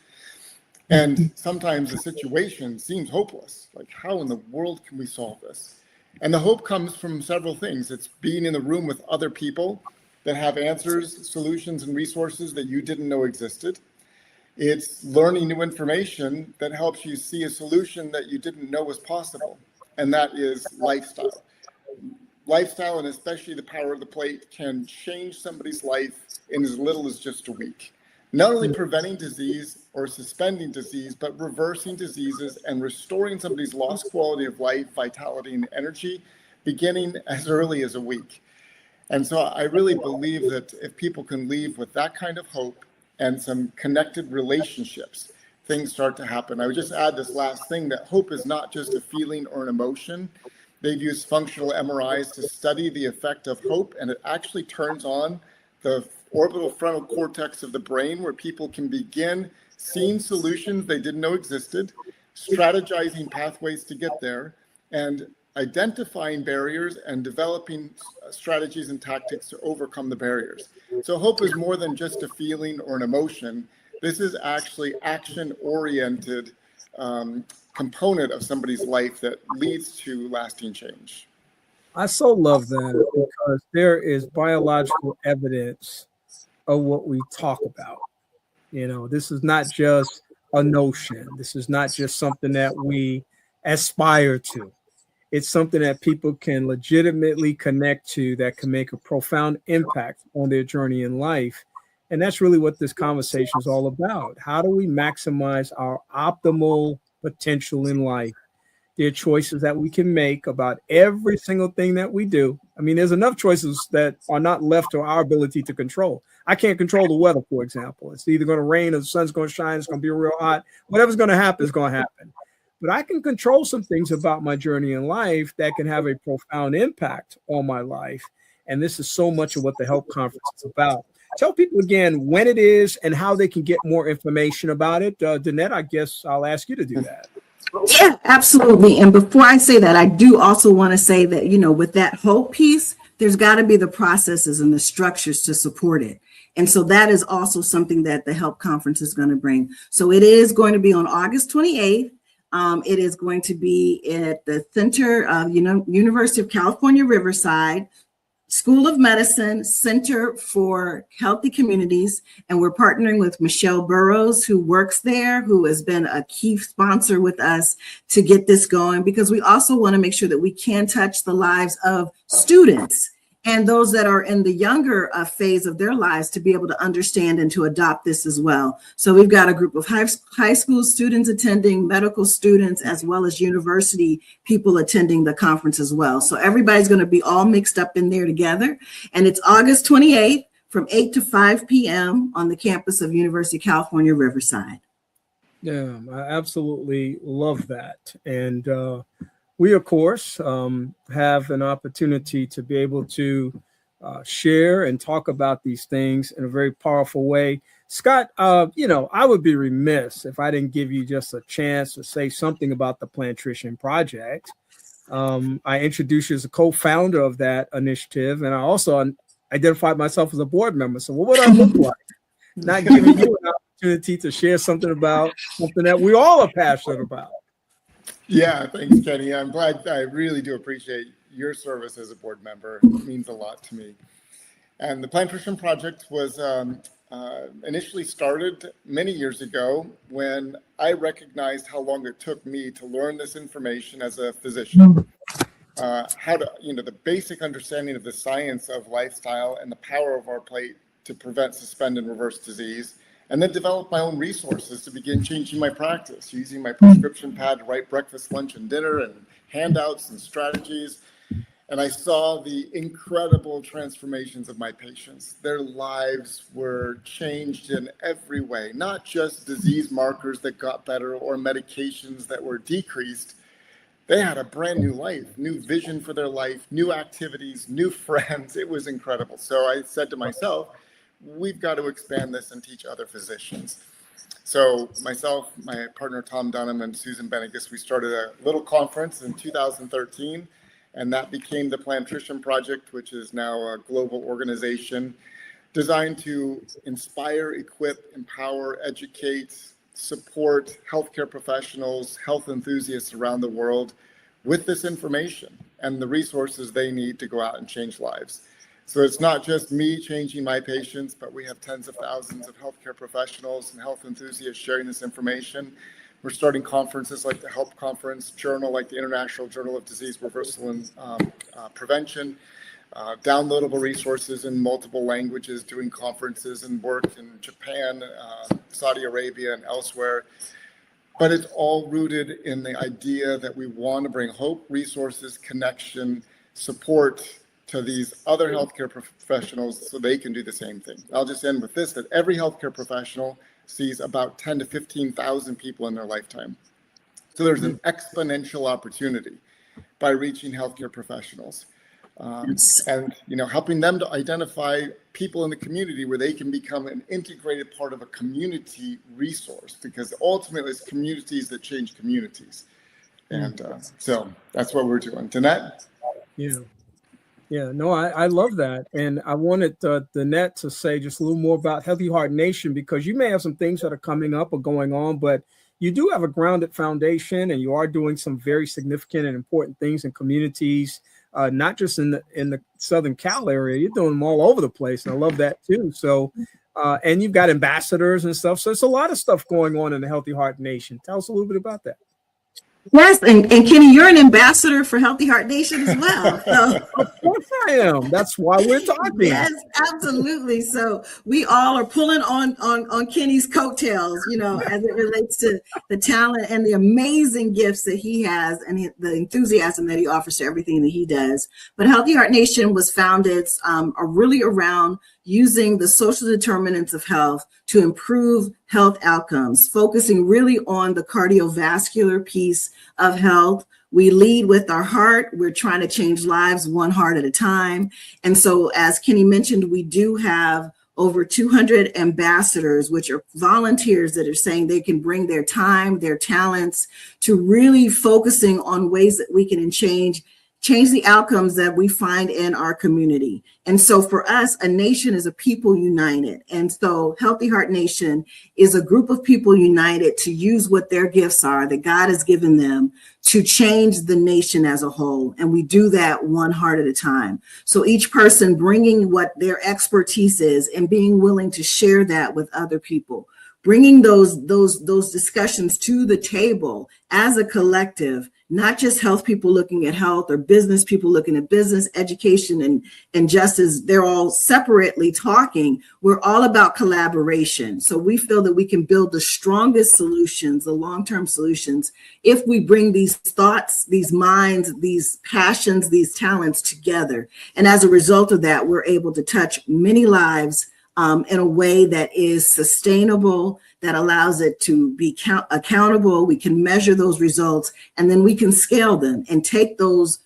And sometimes the situation seems hopeless. Like, how in the world can we solve this? And the hope comes from several things. It's being in the room with other people that have answers, solutions, and resources that you didn't know existed. It's learning new information that helps you see a solution that you didn't know was possible. And that is lifestyle. Lifestyle, and especially the power of the plate, can change somebody's life in as little as just a week. Not only preventing disease or suspending disease, but reversing diseases and restoring somebody's lost quality of life, vitality, and energy, beginning as early as a week. And so I really believe that if people can leave with that kind of hope and some connected relationships, things start to happen. I would just add this last thing, that hope is not just a feeling or an emotion. They've used functional MRIs to study the effect of hope, and it actually turns on the orbital frontal cortex of the brain, where people can begin seeing solutions they didn't know existed, strategizing pathways to get there, and identifying barriers and developing strategies and tactics to overcome the barriers. So hope is more than just a feeling or an emotion. This is actually action-oriented component of somebody's life that leads to lasting change. I so love that, because there is biological evidence of what we talk about. This is not just a notion. This is not just something that we aspire to. It's something that people can legitimately connect to, that can make a profound impact on their journey in life. And that's really what this conversation is all about. How do we maximize our optimal potential in life? There are choices that we can make about every single thing that we do. There's enough choices that are not left to our ability to control. I can't control the weather, for example. It's either going to rain or the sun's going to shine. It's going to be real hot. Whatever's going to happen is going to happen. But I can control some things about my journey in life that can have a profound impact on my life. And this is so much of what the HELP conference is about. tell people again when it is and how they can get more information about it. Danette, I guess I'll ask you to do that. Yeah, absolutely. And before I say that, I do also want to say that, with that hope piece, there's got to be the processes and the structures to support it. And so that is also something that the HELP conference is going to bring. So it is going to be on August 28th. It is going to be at the Center of University of California, Riverside, School of Medicine, Center for Healthy Communities. And we're partnering with Michelle Burrows, who works there, who has been a key sponsor with us to get this going, because we also want to make sure that we can touch the lives of students and those that are in the younger phase of their lives to be able to understand and to adopt this as well. So we've got a group of high school students attending, medical students, as well as university people attending the conference as well. So everybody's going to be all mixed up in there together. And it's August 28th from 8 to 5 p.m. on the campus of University of California, Riverside. Yeah, I absolutely love that. And we, of course, have an opportunity to be able to share and talk about these things in a very powerful way. Scott, I would be remiss if I didn't give you just a chance to say something about the Plantrician Project. I introduced you as a co-founder of that initiative, and I also identified myself as a board member. So what would I look like? Not giving you an opportunity to share something about something that we all are passionate about. Yeah, thanks, Kenny. I'm glad. I really do appreciate your service as a board member. It means a lot to me. And the Plantrician Project was initially started many years ago when I recognized how long it took me to learn this information as a physician. How to, the basic understanding of the science of lifestyle and the power of our plate to prevent, suspend, and reverse disease. And then develop my own resources to begin changing my practice, using my prescription pad to write breakfast, lunch, and dinner, and handouts and strategies. And I saw the incredible transformations of my patients. Their lives were changed in every way, not just disease markers that got better or medications that were decreased. They had a brand new life, new vision for their life, new activities, new friends. It was incredible. So I said to myself, we've got to expand this and teach other physicians. So myself, my partner Tom Dunham, and Susan Benegas, we started a little conference in 2013, and that became the Plantrician Project, which is now a global organization designed to inspire, equip, empower, educate, support healthcare professionals, health enthusiasts around the world with this information and the resources they need to go out and change lives. So it's not just me changing my patients, but we have tens of thousands of healthcare professionals and health enthusiasts sharing this information. We're starting conferences like the HELP Conference, journal like the International Journal of Disease Reversal and Prevention, downloadable resources in multiple languages, doing conferences and work in Japan, Saudi Arabia, and elsewhere. But it's all rooted in the idea that we want to bring hope, resources, connection, support to these other healthcare professionals so they can do the same thing. I'll just end with this, that every healthcare professional sees about 10 to 15,000 people in their lifetime. So there's an exponential opportunity by reaching healthcare professionals and helping them to identify people in the community where they can become an integrated part of a community resource, because ultimately it's communities that change communities. And so that's what we're doing. Danette? Yeah, no, I love that. And I wanted Danette to say just a little more about Healthy Heart Nation, because you may have some things that are coming up or going on, but you do have a grounded foundation and you are doing some very significant and important things in communities, not just in the Southern Cal area. You're doing them all over the place. And I love that too. So, and you've got ambassadors and stuff. So it's a lot of stuff going on in the Healthy Heart Nation. Tell us a little bit about that. Yes, and Kenny, you're an ambassador for Healthy Heart Nation as well. So. Of course I am. That's why we're talking. Yes, absolutely. So we all are pulling on Kenny's coattails, as it relates to the talent and the amazing gifts that he has and the enthusiasm that he offers to everything that he does. But Healthy Heart Nation was founded really around using the social determinants of health to improve health outcomes, focusing really on the cardiovascular piece of health. We lead with our heart. We're trying to change lives one heart at a time. And so, as Kenny mentioned, we do have over 200 ambassadors, which are volunteers that are saying they can bring their time, their talents to really focusing on ways that we can change the outcomes that we find in our community. And so for us, a nation is a people united. And so Healthy Heart Nation is a group of people united to use what their gifts are that God has given them to change the nation as a whole. And we do that one heart at a time. So each person bringing what their expertise is and being willing to share that with other people, bringing those discussions to the table as a collective, not just health people looking at health or business people looking at business, education and justice. They're all separately talking. We're all about collaboration. So we feel that we can build the strongest solutions, the long-term solutions, if we bring these thoughts, these minds, these passions, these talents together. And as a result of that, we're able to touch many lives in a way that is sustainable, that allows it to be accountable. We can measure those results, and then we can scale them and take those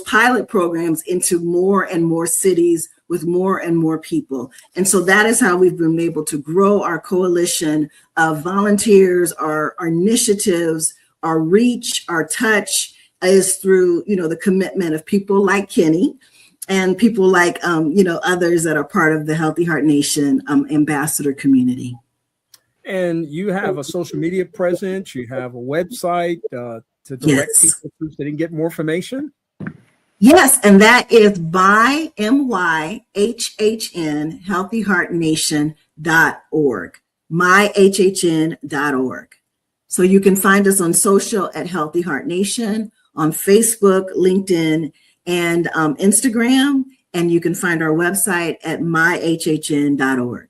pilot programs into more and more cities with more and more people. And so that is how we've been able to grow our coalition of volunteers, our initiatives, our reach, our touch is through, the commitment of people like Kenny, and people like, others that are part of the Healthy Heart Nation ambassador community. And you have a social media presence, you have a website to direct people to so they can get more information? Yes, and that is by MYHHN, healthyheartnation.org, myhhn.org. So you can find us on social at Healthy Heart Nation, on Facebook, LinkedIn, and Instagram, and you can find our website at myhhn.org.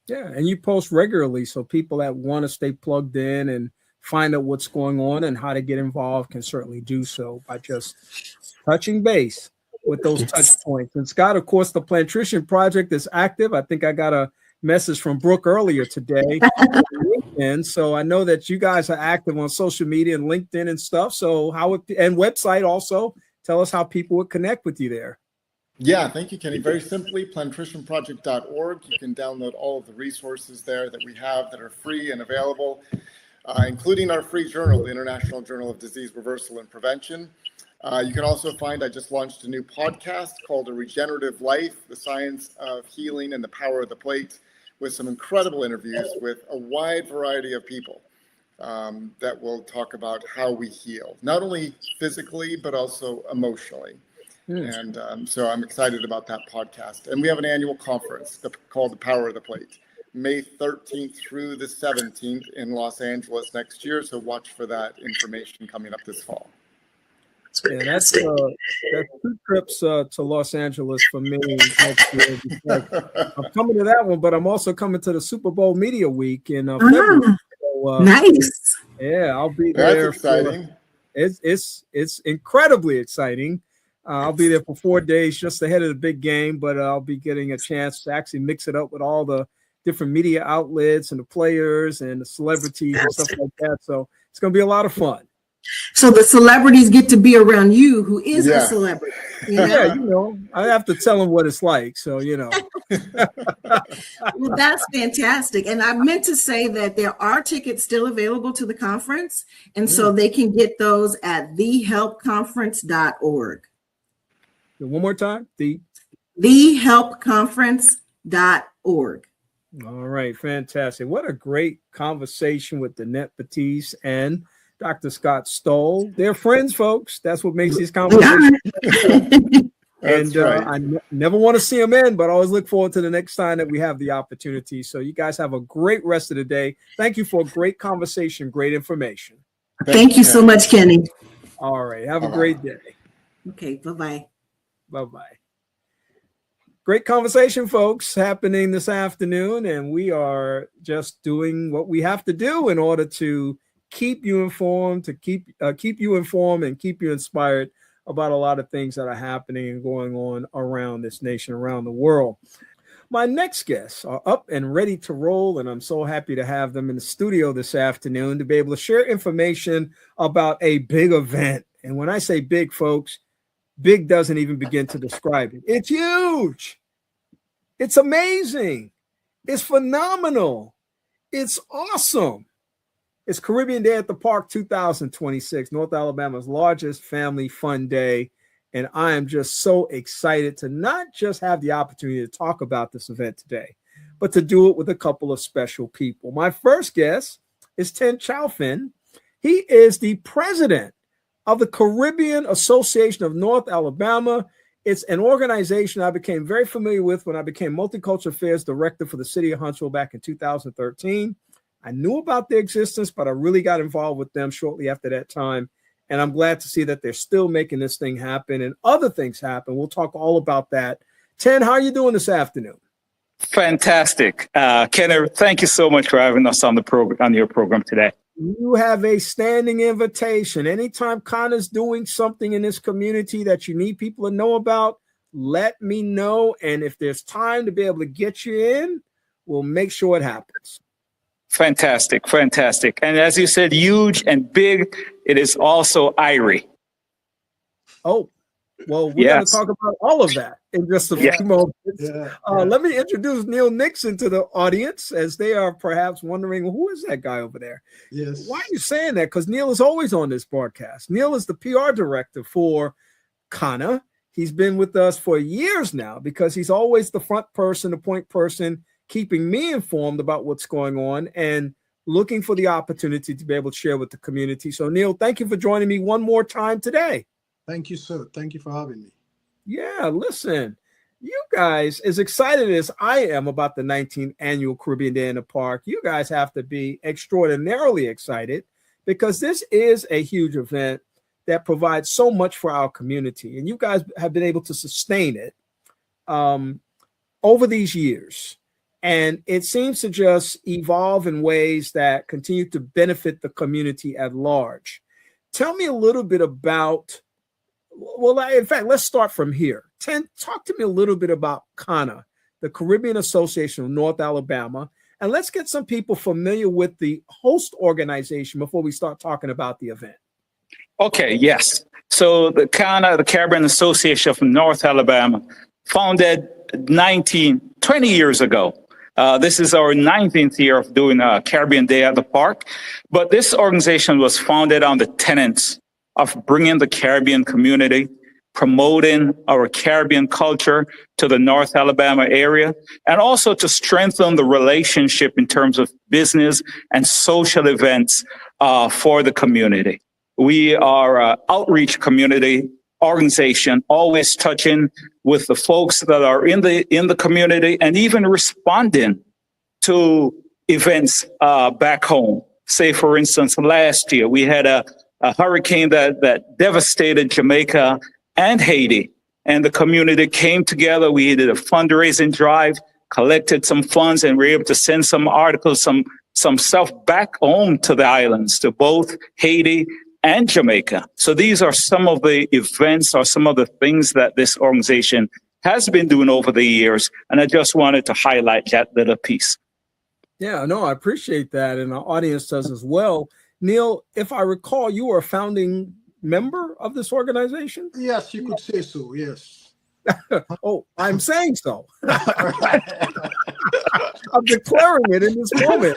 Yeah, and you post regularly, so people that want to stay plugged in and find out what's going on and how to get involved can certainly do so by just touching base with those touch points. And Scott, of course, the Plantrician project is active. I think I got a message from Brooke earlier today. And so I know that you guys are active on social media and LinkedIn and stuff. So and website also. Tell us how people would connect with you there. Yeah, thank you, Kenny. Very simply, plantricianproject.org. You can download all of the resources there that we have that are free and available, including our free journal, the International Journal of Disease Reversal and Prevention. You can also find, I just launched a new podcast called A Regenerative Life, the Science of Healing and the Power of the Plate, with some incredible interviews with a wide variety of people that will talk about how we heal, not only physically, but also emotionally. And so I'm excited about that podcast. And we have an annual conference called The Power of the Plate, May 13th through the 17th in Los Angeles next year. So watch for that information coming up this fall. Yeah, that's 2 trips to Los Angeles for me next year. I'm coming to that one, but I'm also coming to the Super Bowl Media Week in February. So, nice. Yeah, I'll be there. That's exciting. It's incredibly exciting. I'll be there for 4 days just ahead of the big game, but I'll be getting a chance to actually mix it up with all the different media outlets and the players and the celebrities and stuff like that. So it's going to be a lot of fun. So the celebrities get to be around you, who is a celebrity. Yeah, I have to tell them what it's like. So, Well, that's fantastic. And I meant to say that there are tickets still available to the conference. And so they can get those at thehelpconference.org. One more time, thehelpconference.org. All right, fantastic. What a great conversation with Danette, Batiste, and Dr. Scott Stoll. They're friends, folks. That's what makes these conversations. And right. I never want to see them end, but I always look forward to the next time that we have the opportunity. So you guys have a great rest of the day. Thank you for a great conversation, great information. Thank you so much, Kenny. All right, have a great day. Okay, bye-bye. Bye-bye. Great conversation, folks, happening this afternoon, and we are just doing what we have to do in order to keep you informed, to keep you informed and keep you inspired about a lot of things that are happening and going on around this nation, around the world. My next guests are up and ready to roll, and I'm so happy to have them in the studio this afternoon to be able to share information about a big event. And when I say big, folks, big doesn't even begin to describe it. It's huge. It's amazing. It's phenomenal. It's awesome. It's Caribbean Day at the Park 2026, North Alabama's largest family fun day. And I am just so excited to not just have the opportunity to talk about this event today, but to do it with a couple of special people. My first guest is Tenn Chowfen. He is the president of the Caribbean Association of North Alabama. It's an organization I became very familiar with when I became Multicultural Affairs Director for the city of Huntsville back in 2013. I knew about their existence, but I really got involved with them shortly after that time. And I'm glad to see that they're still making this thing happen and other things happen. We'll talk all about that. Tenn, how are you doing this afternoon? Fantastic. Kenner, thank you so much for having us on the program, on your program today. You have a standing invitation. Anytime CANA's doing something in this community that you need people to know about, let me know. And if there's time to be able to get you in, we'll make sure it happens. Fantastic, fantastic. And as you said, huge and big, it is also Irie. Oh, well, we're going to talk about all of that in just a few moments. Let me introduce Neal Nixon to the audience, as they are perhaps wondering, who is that guy over there? Yes. Why are you saying that? Because Neal is always on this broadcast. Neal is the PR director for CANA. He's been with us for years now because he's always the front person, the point person, keeping me informed about what's going on and looking for the opportunity to be able to share with the community. So, Neal, thank you for joining me one more time today. Thank you, sir. Thank you for having me. Yeah, listen, you guys, as excited as I am about the 19th annual Caribbean Day in the Park, you guys have to be extraordinarily excited because this is a huge event that provides so much for our community. And you guys have been able to sustain it over these years. And it seems to just evolve in ways that continue to benefit the community at large. Tell me a little bit about, well, in fact, let's start from here. Tenn, talk to me a little bit about CANA, the Caribbean Association of North Alabama, and let's get some people familiar with the host organization before we start talking about the event. Okay, yes. So the CANA, the Caribbean Association of North Alabama, founded 20 years ago. This is our 19th year of doing Caribbean Day at the Park. But this organization was founded on the tenets of bringing the Caribbean community, promoting our Caribbean culture to the North Alabama area, and also to strengthen the relationship in terms of business and social events for the community. We are an outreach community organization, always touching with the folks that are in the community and even responding to events back home. Say, for instance, last year we had a hurricane that devastated Jamaica and Haiti, and the community came together. We did a fundraising drive, collected some funds, and we were able to send some articles, some stuff back home to the islands, to both Haiti and Jamaica. So these are some of the events or some of the things that this organization has been doing over the years. And I just wanted to highlight that little piece. Yeah, no, I appreciate that. And our audience does as well. Neal, if I recall, you were a founding member of this organization? Yes, you could say so, yes. Oh, I'm saying so. I'm declaring it in this moment.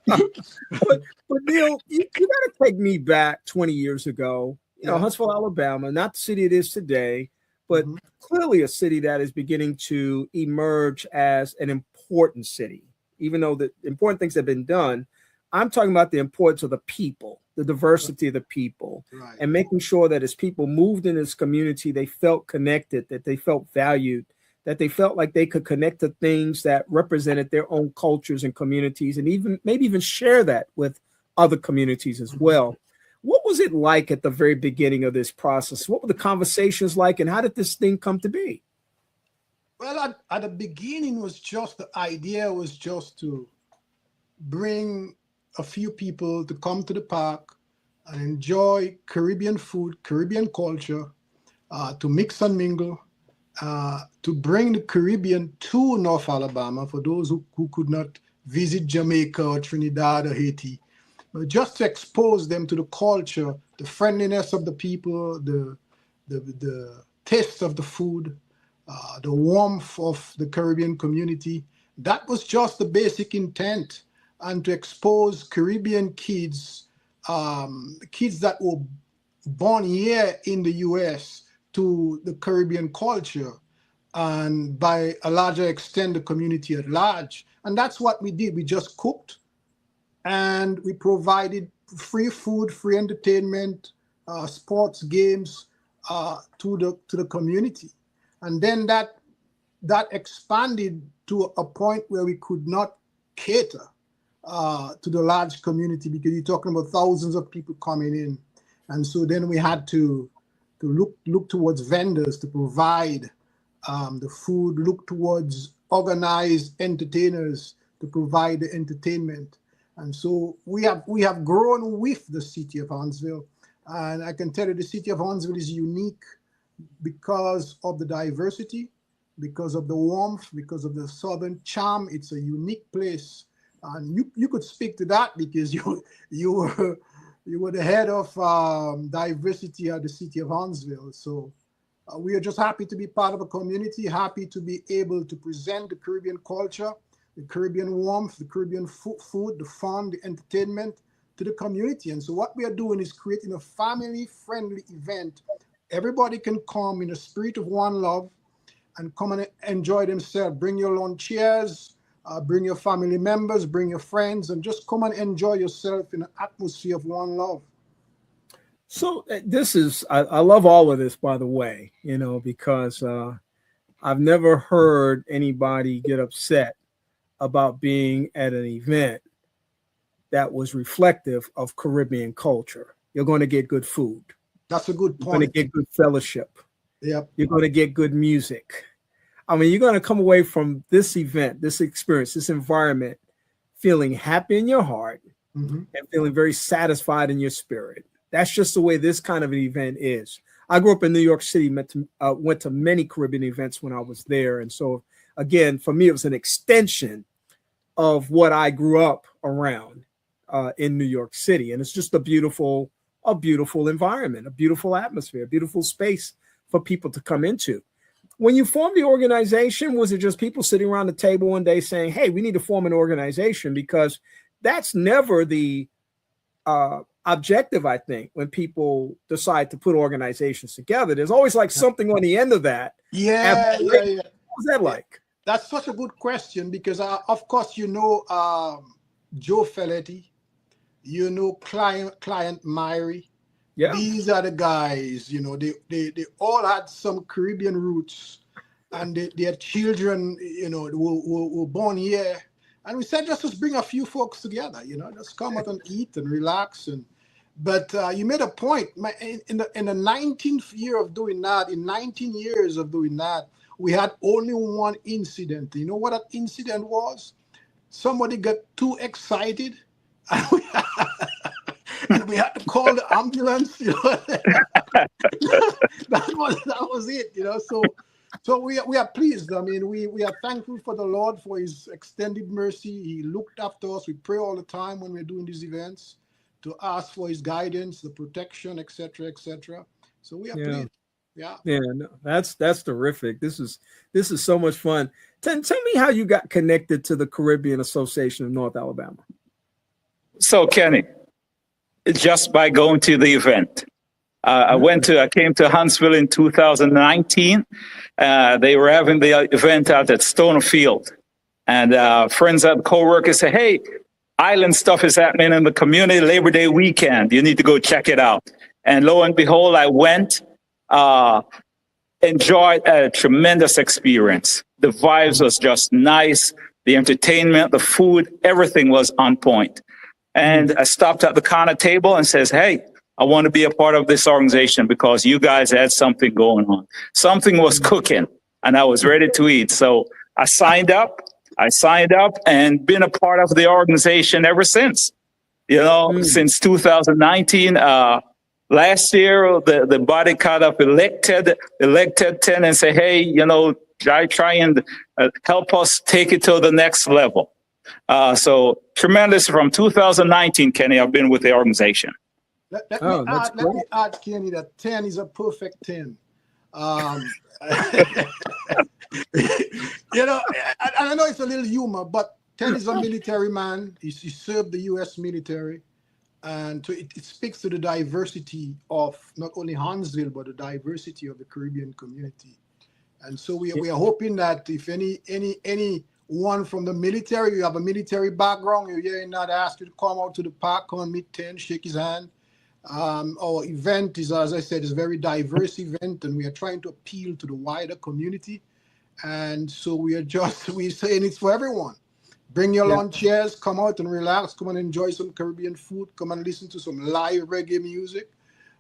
but Neal, you got to take me back 20 years ago. You know, Huntsville, Alabama, not the city it is today, but clearly a city that is beginning to emerge as an important city. Even though the important things have been done, I'm talking about the importance of the people, the diversity of the people, and making sure that as people moved in this community, they felt connected, that they felt valued, that they felt like they could connect to things that represented their own cultures and communities, and even maybe even share that with other communities as well. What was it like at the very beginning of this process? What were the conversations like, and how did this thing come to be? Well, at the beginning, the idea was just to bring a few people to come to the park and enjoy Caribbean food, Caribbean culture, to mix and mingle, to bring the Caribbean to North Alabama for those who could not visit Jamaica or Trinidad or Haiti, but just to expose them to the culture, the friendliness of the people, the taste of the food, the warmth of the Caribbean community. That was just the basic intent, and to expose Caribbean kids, kids that were born here in the US, to the Caribbean culture, and by a larger extent, the community at large. And that's what we did. We just cooked, and we provided free food, free entertainment, sports games to the community. And then that expanded to a point where we could not cater to the large community, because you're talking about thousands of people coming in. And so then we had to look towards vendors to provide the food, look towards organized entertainers to provide the entertainment. And so we have grown with the city of Huntsville. And I can tell you the city of Huntsville is unique because of the diversity, because of the warmth, because of the southern charm. It's a unique place. And you could speak to that, because you were the head of diversity at the city of Huntsville. So we are just happy to be part of a community, happy to be able to present the Caribbean culture, the Caribbean warmth, the Caribbean food, the fun, the entertainment to the community. And so what we are doing is creating a family-friendly event. Everybody can come in a spirit of one love and come and enjoy themselves. Bring your lawn chairs, bring your family members, bring your friends, and just come and enjoy yourself in an atmosphere of one love. So this is, I love all of this, by the way, because I've never heard anybody get upset about being at an event that was reflective of Caribbean culture. You're going to get good food. That's a good point. You're going to get good fellowship. Yep. You're going to get good music. I mean, you're going to come away from this event, this experience, this environment, feeling happy in your heart and feeling very satisfied in your spirit. That's just the way this kind of an event is. I grew up in New York City, went to many Caribbean events when I was there. And so, again, for me, it was an extension of what I grew up around in New York City. And it's just a beautiful environment, a beautiful atmosphere, a beautiful space for people to come into. When you formed the organization, was it just people sitting around the table one day saying, hey, we need to form an organization? Because that's never the objective, I think, when people decide to put organizations together. There's always like something on the end of that. Yeah. What was that like? That's such a good question, because of course, Joe Felletti, Client Myrie. Yeah. These are the guys, they all had some Caribbean roots, and their children, were born here. And we said, let's bring a few folks together, just come out and eat and relax. But you made a point. In the 19th year of doing that, in 19 years of doing that, we had only one incident. You know what that incident was? Somebody got too excited, and we had to call the ambulance. That was it. So we are pleased. I mean, we are thankful for the Lord for His extended mercy. He looked after us. We pray all the time when we're doing these events to ask for His guidance, the protection, etc., etc. So we are pleased. Yeah. No, that's terrific. This is so much fun. Tell me how you got connected to the Caribbean Association of North Alabama. So Kenny, just by going to the event. I came to Huntsville in 2019. They were having the event out at Stone Field, and friends and co-workers said, hey, island stuff is happening in the community, Labor Day weekend. You need to go check it out. And lo and behold, I went, enjoyed a tremendous experience. The vibes was just nice. The entertainment, the food, everything was on point. And I stopped at the CANA table and says, hey, I want to be a part of this organization because you guys had something going on. Something was cooking and I was ready to eat. So I signed up and been a part of the organization ever since. Since 2019, last year, the body kind of elected Tenn and say, hey, try and help us take it to the next level. So tremendous from 2019, Kenny, I've been with the organization. Let me add, Kenny, that Tenn is a perfect 10. You know, I know it's a little humor, but Tenn is a military man. He served the U.S. military. And so it speaks to the diversity of not only Huntsville, but the diversity of the Caribbean community. And so we are hoping that if anyone from the military, you have a military background, you're not asked you to come out to the park, come and meet Tenn, shake his hand. Our event is, as I said, is a very diverse event, and we are trying to appeal to the wider community. And so we're saying it's for everyone. Bring your lawn chairs, come out and relax, come and enjoy some Caribbean food, come and listen to some live reggae music.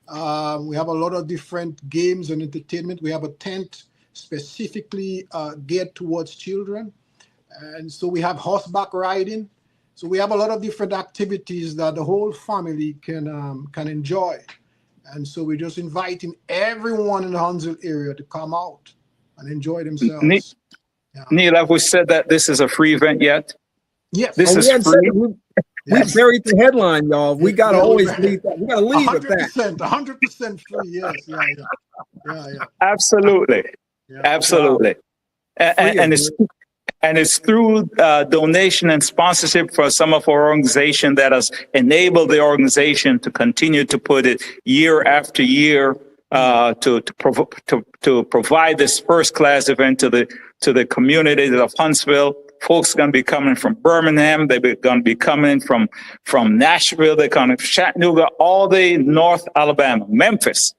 We have a lot of different games and entertainment. We have a tent specifically geared towards children. And so we have horseback riding. So we have a lot of different activities that the whole family can enjoy. And so we're just inviting everyone in the Huntsville area to come out and enjoy themselves. Neal, have we said that this is a free event yet? Yes. This is free. We buried the headline, y'all. We gotta always leave that. We gotta leave 100%, 100% free. Yes, yeah. Absolutely, absolutely. And it's through donation and sponsorship for some of our organization that has enabled the organization to continue to put it year after year to provide this first class event to the community of Huntsville. Folks are going to be coming from Birmingham. They're going to be coming from Nashville. They're coming from Chattanooga, all the North Alabama, Memphis.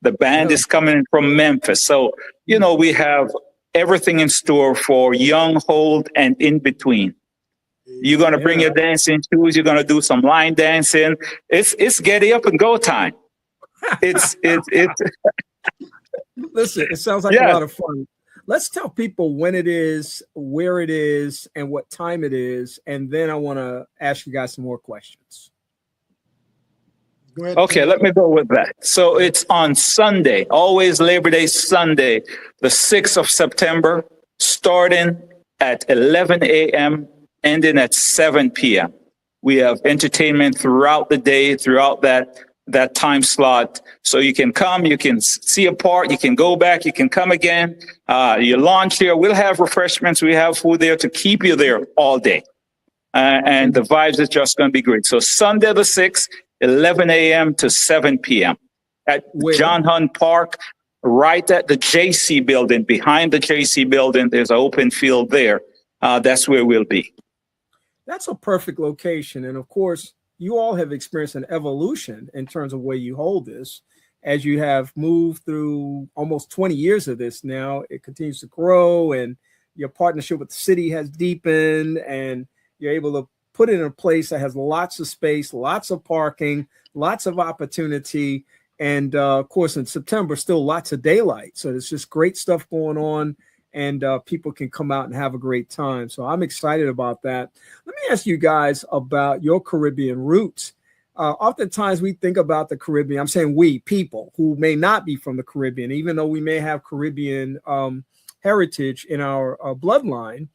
The band is coming from Memphis. So, you know, we have everything in store for young, old, and in between. You're going to bring your dancing shoes. You're going to do some line dancing. It's get up and go time. It's Listen, it sounds like a lot of fun. Let's tell people when it is, where it is, and what time it is. And then I want to ask you guys some more questions. Go ahead. Okay, let me go with that. So it's on Sunday, always Labor Day Sunday, the 6th of September, starting at 11 a.m., ending at 7 p.m. We have entertainment throughout the day, throughout that time slot. So you can come, you can see a part, you can go back, you can come again. You launch here. We'll have refreshments. We have food there to keep you there all day. And the vibes is just going to be great. So Sunday the 6th, 11 a.m. to 7 p.m. at John Hunt Park, right at the JC building. Behind the JC building, there's an open field there. That's where we'll be. That's a perfect location. And of course, you all have experienced an evolution in terms of where you hold this. As you have moved through almost 20 years of this now, it continues to grow, and your partnership with the city has deepened, and you're able to put it in a place that has lots of space, lots of parking, lots of opportunity. And of course, in September, still lots of daylight. So there's just great stuff going on, and people can come out and have a great time. So I'm excited about that. Let me ask you guys about your Caribbean roots. Oftentimes we think about the Caribbean. I'm saying we, people who may not be from the Caribbean, even though we may have Caribbean heritage in our bloodline.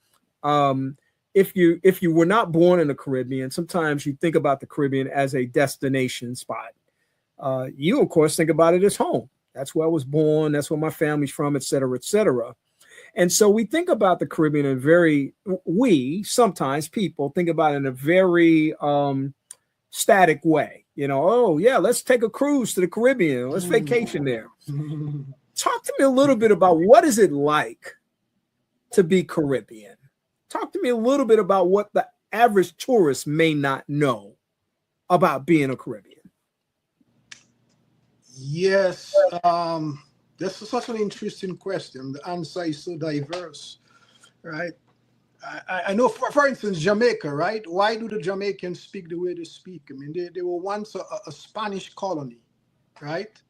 If you were not born in the Caribbean, sometimes you think about the Caribbean as a destination spot. You, of course, think about it as home. That's where I was born. That's where my family's from, et cetera, et cetera. And so we think about the Caribbean sometimes people think about it in a very static way. You know, oh, yeah, let's take a cruise to the Caribbean. Let's vacation there. Talk to me a little bit about what is it like to be Caribbean? Talk to me a little bit about what the average tourist may not know about being a Caribbean. Yes, this is such an interesting question. The answer is so diverse, right? I know, for instance, Jamaica, right? Why do the Jamaicans speak the way they speak? I mean, they were once a Spanish colony, right?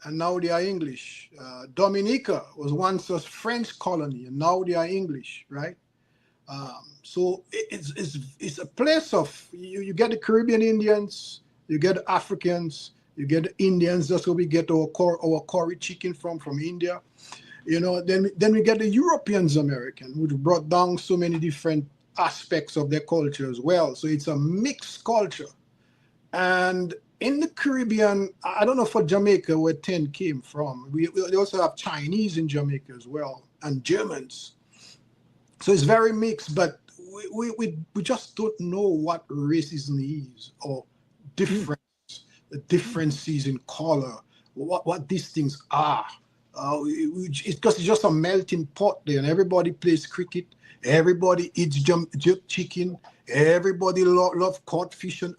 And now they are English. Dominica was once a French colony, and now they are English, right? So it's a place of, you get the Caribbean Indians, you get the Africans, you get the Indians. That's where we get our curry chicken from India. You know, then we get the Europeans American, which brought down so many different aspects of their culture as well. So it's a mixed culture. And in the Caribbean, I don't know for Jamaica where Tenn came from. We also have Chinese in Jamaica as well, and Germans. So it's very mixed, but we just don't know what racism is, or difference, the differences in color, what these things are. Because it's just a melting pot there, and everybody plays cricket, everybody eats jerk chicken, everybody love cod fish, and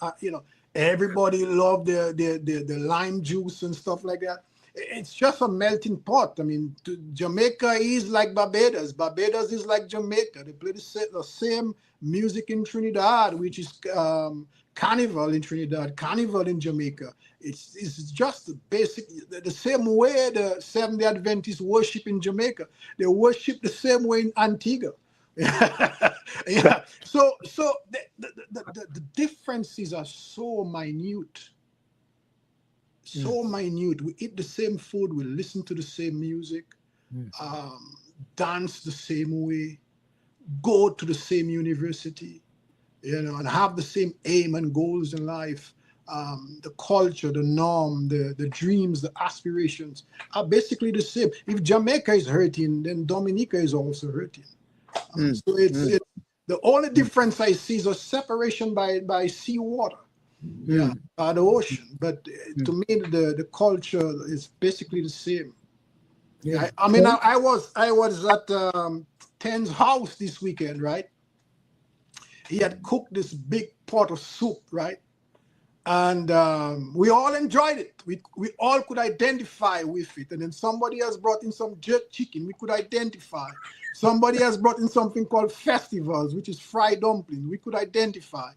everybody love the lime juice and stuff like that. It's just a melting pot. I mean, Jamaica is like Barbados. Barbados is like Jamaica. They play the same music in Trinidad, which is carnival in Trinidad, carnival in Jamaica. It's just basic, the same way the Seventh-day Adventists worship in Jamaica. They worship the same way in Antigua. Yeah. So the differences are so minute. So minute. We eat the same food, we listen to the same music, dance the same way, go to the same university, and have the same aim and goals in life. The culture, the norm, the dreams, the aspirations are basically the same. If Jamaica is hurting, then Dominica is also hurting. So it's the only difference I see is a separation by seawater. By the ocean, but to me the culture is basically the same. I was at Tenn's house this weekend, right? He had cooked this big pot of soup, right? And we all enjoyed it. We all could identify with it. And then somebody has brought in some jerk chicken. We could identify. Somebody has brought in something called festivals, which is fried dumpling. We could identify.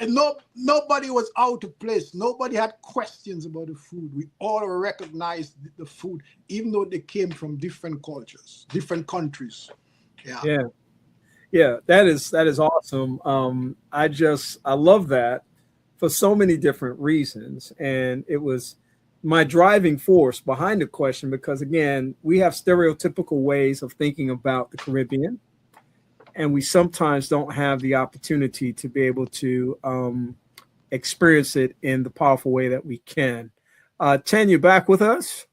Nobody was out of place. Nobody had questions about the food. We all recognized the food, even though they came from different cultures, different countries. Yeah. That is awesome. I love that for so many different reasons, and it was my driving force behind the question because, again, we have stereotypical ways of thinking about the Caribbean. And we sometimes don't have the opportunity to be able to experience it in the powerful way that we can. Tenn, you back with us?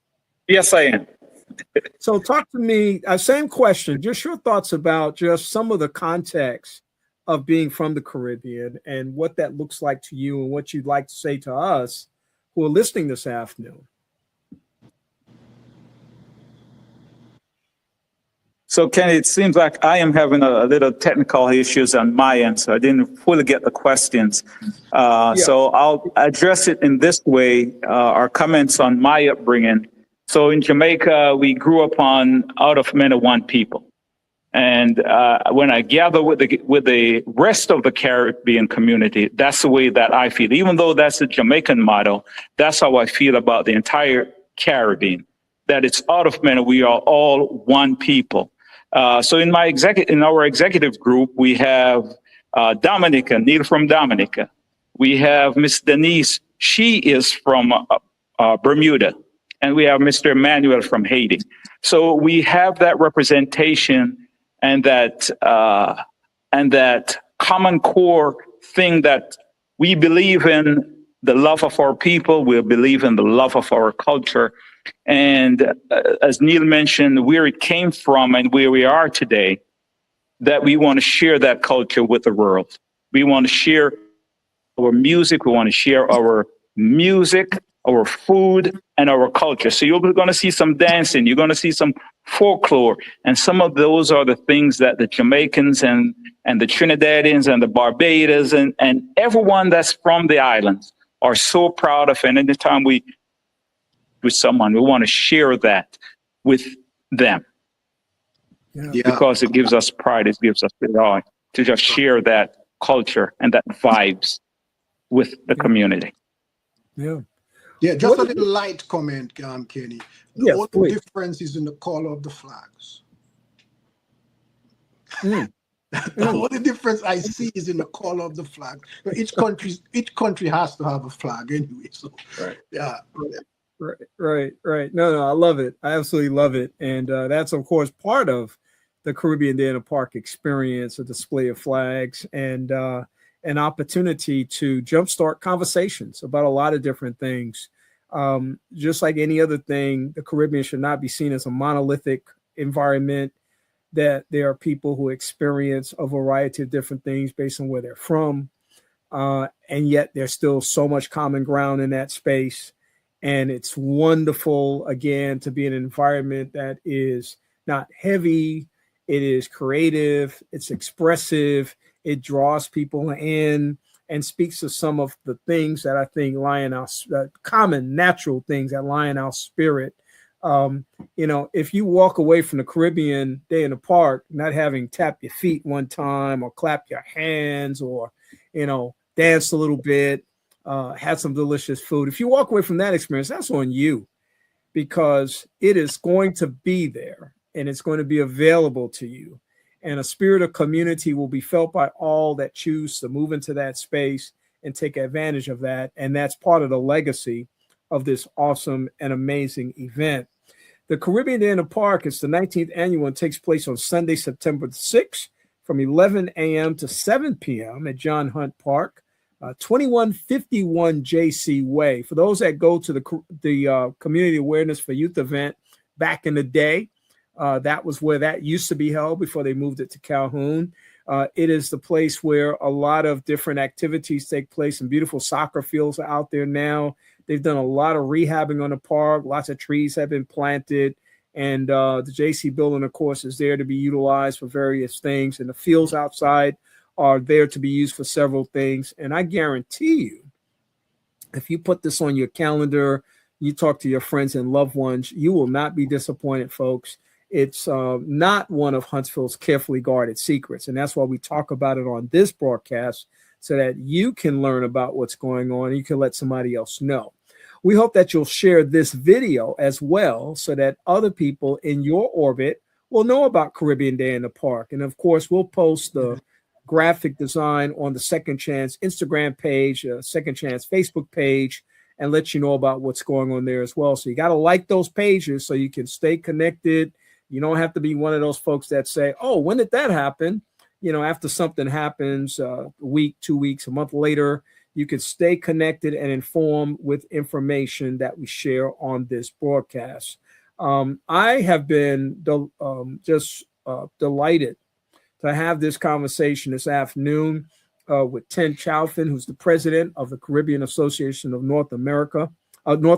Yes, I am. So talk to me, same question, just your thoughts about just some of the context of being from the Caribbean and what that looks like to you and what you'd like to say to us who are listening this afternoon. So, Kenny, it seems like I am having a little technical issues on my end, so I didn't fully get the questions. So I'll address it in this way, our comments on my upbringing. So in Jamaica, we grew up out of men of one people. And when I gather with the rest of the Caribbean community, that's the way that I feel. Even though that's the Jamaican motto, that's how I feel about the entire Caribbean, that it's out of men, we are all one people. So in our executive group, we have Dominica, Neal from Dominica. We have Miss Denise. She is from Bermuda. And we have Mr. Emmanuel from Haiti. So we have that representation and that common core thing that we believe in the love of our people. We believe in the love of our culture. And as Neal mentioned, where it came from and where we are today, that we want to share that culture with the world. We want to share our music. We want to share our music, our food, and our culture. So you're going to see some dancing. You're going to see some folklore. And some of those are the things that the Jamaicans and the Trinidadians and the Barbados and everyone that's from the islands are so proud of. And anytime with someone, we want to share that with them. Because it gives us pride, it gives us joy to just share that culture and that vibes with the community. Just a little light comment, Kenny. The only difference is in the color of the flags. The only difference I see is in the color of the flag. Each country has to have a flag anyway. So Right. No, I love it. I absolutely love it. And that's, of course, part of the Caribbean Day in the Park experience, a display of flags. And an opportunity to jumpstart conversations about a lot of different things. Just like any other thing, the Caribbean should not be seen as a monolithic environment, that there are people who experience a variety of different things based on where they're from. And yet there's still so much common ground in that space. And it's wonderful, again, to be in an environment that is not heavy. It is creative. It's expressive. It draws people in and speaks to some of the things that I think lie in our common natural things that lie in our spirit. If you walk away from the Caribbean Day in the Park, not having tapped your feet one time or clap your hands or, dance a little bit, had some delicious food. If you walk away from that experience, that's on you, because it is going to be there and it's going to be available to you. And a spirit of community will be felt by all that choose to move into that space and take advantage of that. And that's part of the legacy of this awesome and amazing event. The Caribbean Day in the Park is the 19th annual and takes place on Sunday, September 6th from 11 a.m. to 7 p.m. at John Hunt Park, 2151 JC Way. For those that go to the Community Awareness for Youth event back in the day, that was where that used to be held before they moved it to Calhoun. It is the place where a lot of different activities take place, and beautiful soccer fields are out there now. They've done a lot of rehabbing on the park. Lots of trees have been planted. And the JC building, of course, is there to be utilized for various things. And the fields outside are there to be used for several things. And I guarantee you, if you put this on your calendar, you talk to your friends and loved ones, you will not be disappointed, folks. It's not one of Huntsville's carefully guarded secrets. And that's why we talk about it on this broadcast, so that you can learn about what's going on and you can let somebody else know. We hope that you'll share this video as well, so that other people in your orbit will know about Caribbean Day in the Park. And of course, we'll post the graphic design on the Second Chance Instagram page, Second Chance Facebook page, and let you know about what's going on there as well. So you got to like those pages so you can stay connected. You don't have to be one of those folks that say, oh, when did that happen? After something happens, a week, 2 weeks, a month later, you can stay connected and informed with information that we share on this broadcast. I have been delighted to have this conversation this afternoon with Tenn Chowfen, who's the president of the Caribbean Association of North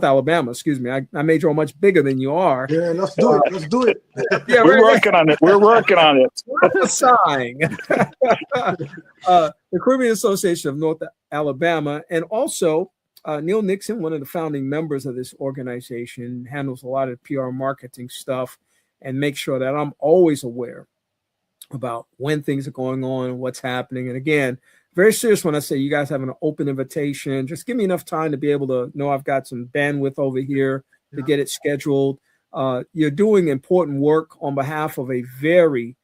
Alabama, excuse me. I made you all much bigger than you are. Yeah, let's do it. Let's do it. Yeah, we're working on it. We're working on it. Prophesying. The Caribbean Association of North Alabama, and also Neal Nixon, one of the founding members of this organization, handles a lot of PR marketing stuff and makes sure that I'm always aware about when things are going on and what's happening. And again, very serious when I say you guys have an open invitation. Just give me enough time to be able to know I've got some bandwidth over here to get it scheduled. You're doing important work on behalf of a very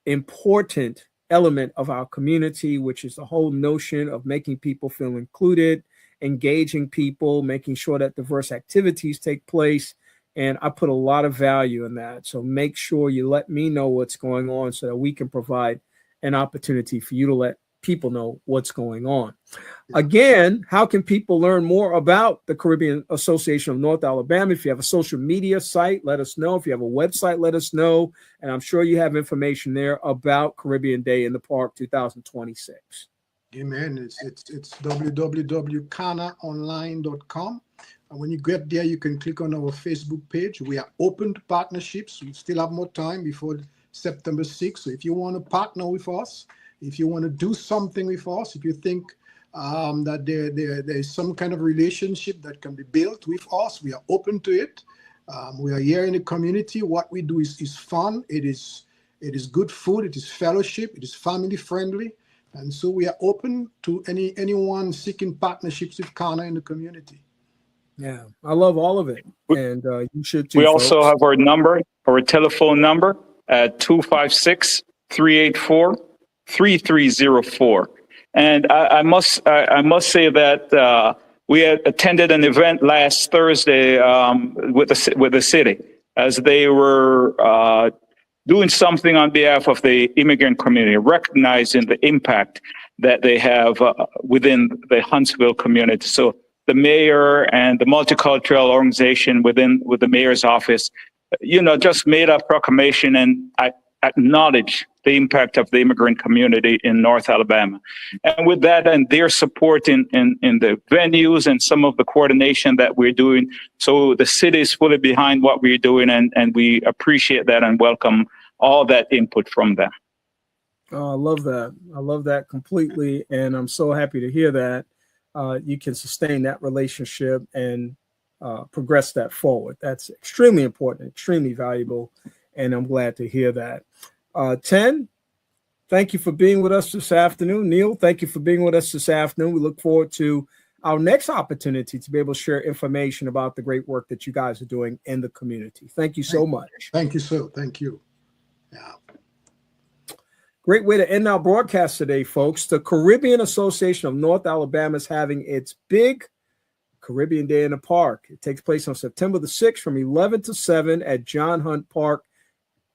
important element of our community, which is the whole notion of making people feel included, engaging people, making sure that diverse activities take place. And I put a lot of value in that. So make sure you let me know what's going on so that we can provide an opportunity for you to let people know what's going on. Again, how can people learn more about the Caribbean Association of North Alabama? If you have a social media site, let us know. If you have a website, let us know. And I'm sure you have information there about Caribbean Day in the Park 2026. Amen. It's www.canaonline.com. And when you get there, you can click on our Facebook page. We are open to partnerships. We still have more time before September 6th. So if you want to partner with us, if you want to do something with us, if you think that there is some kind of relationship that can be built with us, we are open to it. We are here in the community. What we do is fun. It is good food. It is fellowship. It is family friendly. And so we are open to anyone seeking partnerships with CANA in the community. Yeah, I love all of it. And you should too. We also have our number, our telephone number at 256-384-3304. And I must say that we had attended an event last Thursday with the city as they were doing something on behalf of the immigrant community, recognizing the impact that they have within the Huntsville community. So the mayor and the multicultural organization with the mayor's office, just made a proclamation and acknowledge the impact of the immigrant community in North Alabama. And with that and their support in the venues and some of the coordination that we're doing, so the city is fully behind what we're doing, and we appreciate that and welcome all that input from them. Oh, I love that. I love that completely. And I'm so happy to hear that you can sustain that relationship and progress that forward. That's extremely important, extremely valuable. And I'm glad to hear that. Tenn, thank you for being with us this afternoon. Neal, thank you for being with us this afternoon. We look forward to our next opportunity to be able to share information about the great work that you guys are doing in the community. Thank you so much. Thank you, sir. Thank you. Yeah. Great way to end our broadcast today, folks. The Caribbean Association of North Alabama is having its big Caribbean Day in the Park. It takes place on September the 6th from 11 to 7 at John Hunt Park.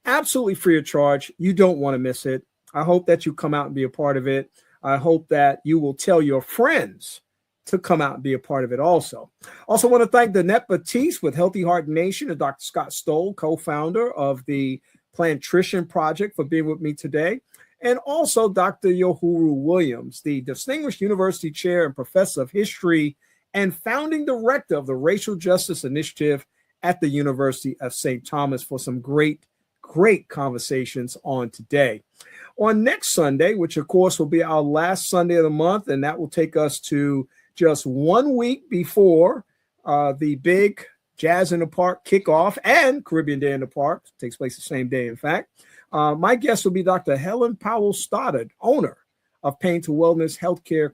Absolutely free of charge. You don't want to miss it. I hope that you come out and be a part of it. I hope that you will tell your friends to come out and be a part of it also. Also want to thank Danette Batiste with Healthy Heart Nation and Dr. Scott Stoll, co-founder of the Plantrician Project, for being with me today. And also Dr. Yohuru Williams, the Distinguished University Chair and Professor of History and founding director of the Racial Justice Initiative at the University of St. Thomas, for some great conversations on today. On next Sunday, which of course will be our last Sunday of the month, and that will take us to just 1 week before the big Jazz in the Park kickoff and Caribbean Day in the Park. It takes place the same day, in fact. My guest will be Dr. Helen Powell Stoddard, owner of Pain to Wellness Healthcare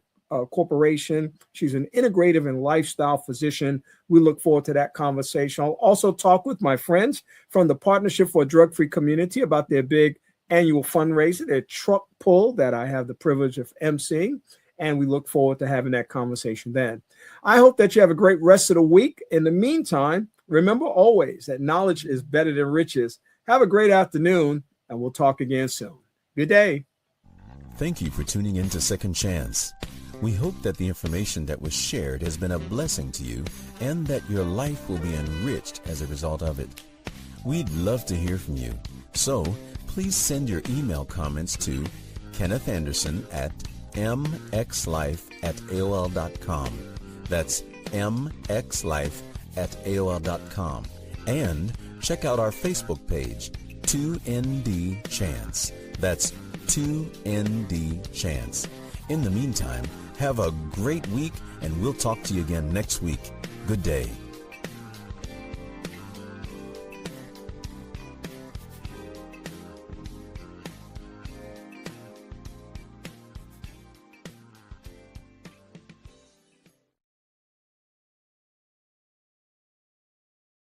Corporation. She's an integrative and lifestyle physician. We look forward to that conversation. I'll also talk with my friends from the Partnership for a Drug-Free Community about their big annual fundraiser, their truck pull that I have the privilege of emceeing. And we look forward to having that conversation then. I hope that you have a great rest of the week. In the meantime, remember always that knowledge is better than riches. Have a great afternoon, and we'll talk again soon. Good day. Thank you for tuning in to Second Chance. We hope that the information that was shared has been a blessing to you and that your life will be enriched as a result of it. We'd love to hear from you. So please send your email comments to Kenneth Anderson at mxlife@aol.com. That's mxlife@aol.com. And check out our Facebook page, 2ND Chance. That's 2ND Chance. In the meantime, have a great week, and we'll talk to you again next week. Good day.